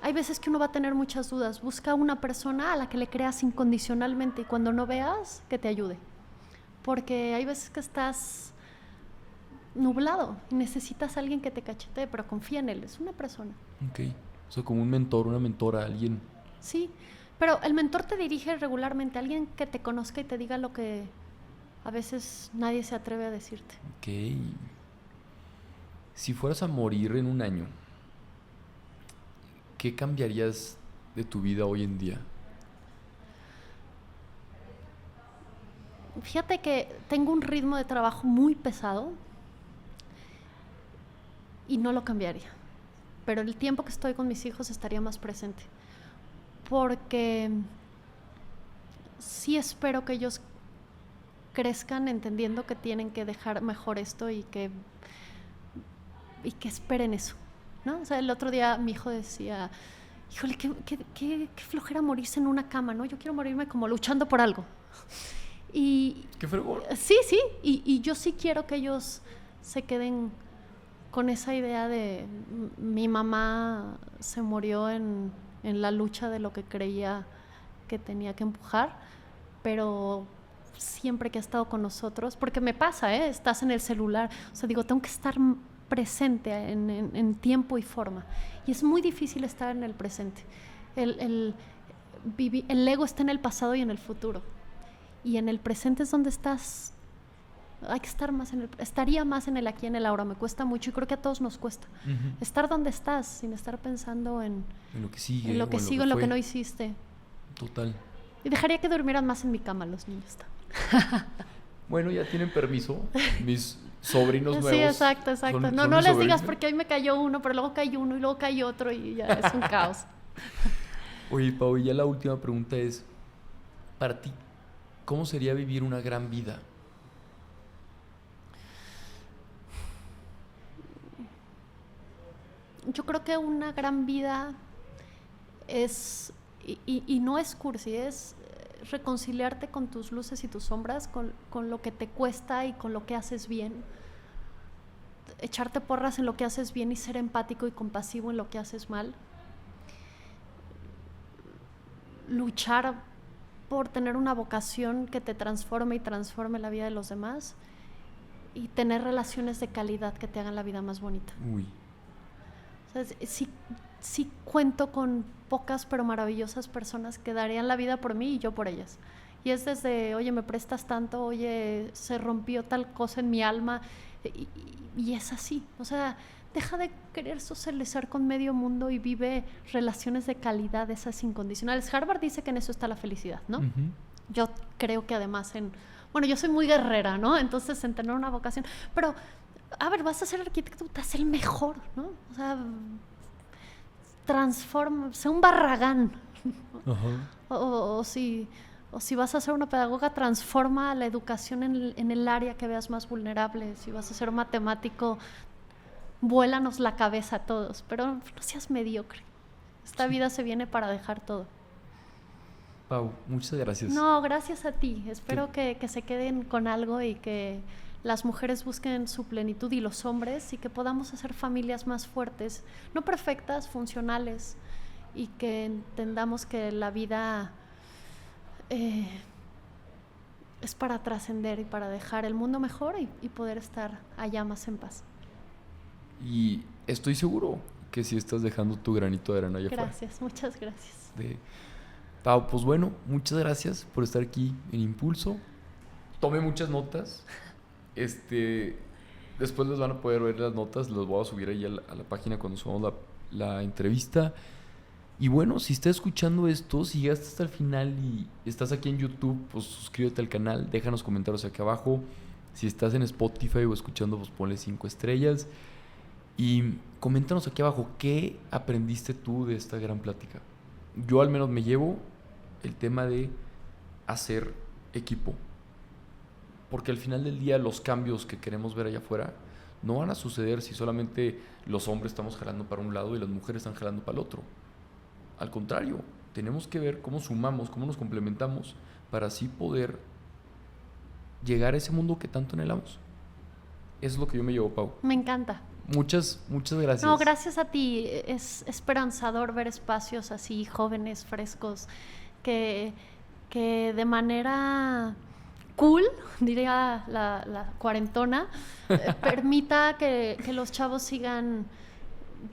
hay veces que uno va a tener muchas dudas. Busca una persona a la que le creas incondicionalmente y cuando no veas, que te ayude. Porque hay veces que estás nublado y necesitas a alguien que te cachetee, pero confía en él, es una persona. Ok. O sea, como un mentor, una mentora, alguien. Sí, pero el mentor te dirige regularmente, alguien que te conozca y te diga lo que a veces nadie se atreve a decirte. Ok. Si fueras a morir en un año, ¿qué cambiarías de tu vida hoy en día? Fíjate que tengo un ritmo de trabajo muy pesado y no lo cambiaría. Pero el tiempo que estoy con mis hijos estaría más presente. Porque sí espero que ellos crezcan entendiendo que tienen que dejar mejor esto y que esperen eso, ¿no? O sea, el otro día mi hijo decía, híjole, qué flojera morirse en una cama, ¿no? Yo quiero morirme como luchando por algo. Y ¡Qué fregón! sí, y yo sí quiero que ellos se queden con esa idea de mi mamá se murió en la lucha de lo que creía que tenía que empujar, pero siempre que ha estado con nosotros, porque me pasa, estás en el celular, o sea, digo, tengo que estar presente en tiempo y forma, y es muy difícil estar en el presente. El ego está en el pasado y en el futuro, y en el presente es donde estás. Hay que estar más estaría más en el aquí, en el ahora. Me cuesta mucho y creo que a todos nos cuesta. Uh-huh. Estar donde estás sin estar pensando en lo que sigue, en lo que sigue, en lo que no hiciste. Total. Y dejaría que durmieran más en mi cama los niños también. Bueno, ya tienen permiso. Mis sobrinos nuevos. Sí, exacto. No les digas porque hoy me cayó uno, pero luego cayó uno y luego cayó otro y ya es un caos. Oye, Pau, y ya la última pregunta es, para ti, ¿cómo sería vivir una gran vida? Yo creo que una gran vida es, y no es cursi, es reconciliarte con tus luces y tus sombras, con lo que te cuesta y con lo que haces bien. Echarte porras en lo que haces bien y ser empático y compasivo en lo que haces mal. Luchar por tener una vocación que te transforme y transforme la vida de los demás. Y tener relaciones de calidad que te hagan la vida más bonita. Uy. O sea, sí cuento con pocas pero maravillosas personas que darían la vida por mí y yo por ellas. Y es desde, oye, me prestas tanto, oye, se rompió tal cosa en mi alma. Y es así. O sea, deja de querer socializar con medio mundo y vive relaciones de calidad, esas incondicionales. Harvard dice que en eso está la felicidad, ¿no? Uh-huh. Yo creo que además bueno, yo soy muy guerrera, ¿no? Entonces en tener una vocación, pero a ver, vas a ser arquitecto, te haces el mejor, ¿no? O sea, transforma, sé un Barragán. Uh-huh. O si vas a ser una pedagoga, transforma la educación en el área que veas más vulnerable. Si vas a ser matemático, vuélanos la cabeza a todos, pero no seas mediocre. Esta vida se viene para dejar todo. Pau, muchas gracias. No, gracias a ti. Espero que se queden con algo y que las mujeres busquen su plenitud y los hombres, y que podamos hacer familias más fuertes, no perfectas, funcionales, y que entendamos que la vida es para trascender y para dejar el mundo mejor y poder estar allá más en paz. Y estoy seguro que sí estás dejando tu granito de arena allá afuera. Gracias, muchas gracias. Pau, pues bueno, muchas gracias por estar aquí en Impulso. Tomé muchas notas. Después les van a poder ver las notas. Las voy a subir ahí a la página cuando subamos la entrevista. Y bueno, si estás escuchando esto, si llegaste hasta el final y estás aquí en YouTube, pues suscríbete al canal, déjanos comentarios aquí abajo. Si estás en Spotify o escuchando, pues ponle 5 estrellas. Y coméntanos aquí abajo, ¿qué aprendiste tú de esta gran plática? Yo al menos me llevo el tema de hacer equipo. Porque al final del día los cambios que queremos ver allá afuera no van a suceder si solamente los hombres estamos jalando para un lado y las mujeres están jalando para el otro. Al contrario, tenemos que ver cómo sumamos, cómo nos complementamos para así poder llegar a ese mundo que tanto anhelamos. Eso es lo que yo me llevo, Pau. Me encanta. Muchas gracias. No, gracias a ti. Es esperanzador ver espacios así, jóvenes, frescos, que de manera cool, diría la cuarentona, permita que los chavos sigan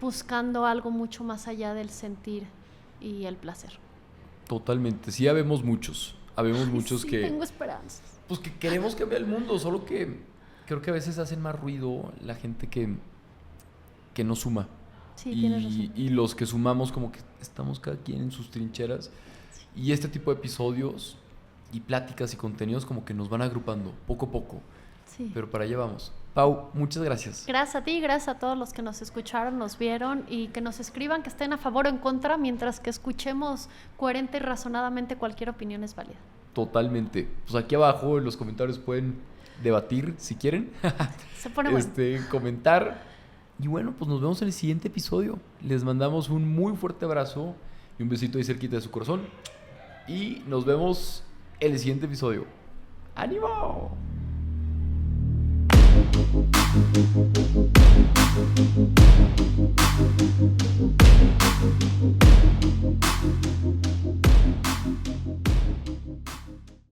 buscando algo mucho más allá del sentir y el placer. Totalmente. Sí, habemos muchos Sí, que, tengo esperanzas. pues, que queremos cambiar el mundo, solo que creo que a veces hacen más ruido la gente que no suma. Sí, tienes razón. Y los que sumamos como que estamos cada quien en sus trincheras. Y este tipo de episodios y pláticas y contenidos como que nos van agrupando poco a poco. Sí. Pero para allá vamos. Pau, muchas gracias. Gracias a ti, gracias a todos los que nos escucharon, nos vieron y que nos escriban, que estén a favor o en contra, mientras que escuchemos coherente y razonadamente cualquier opinión es válida. Totalmente. Pues aquí abajo en los comentarios pueden debatir si quieren. Se pone bueno. Comentar. Y bueno, pues nos vemos en el siguiente episodio. Les mandamos un muy fuerte abrazo y un besito ahí cerquita de su corazón. Y nos vemos en el siguiente episodio. ¡Ánimo!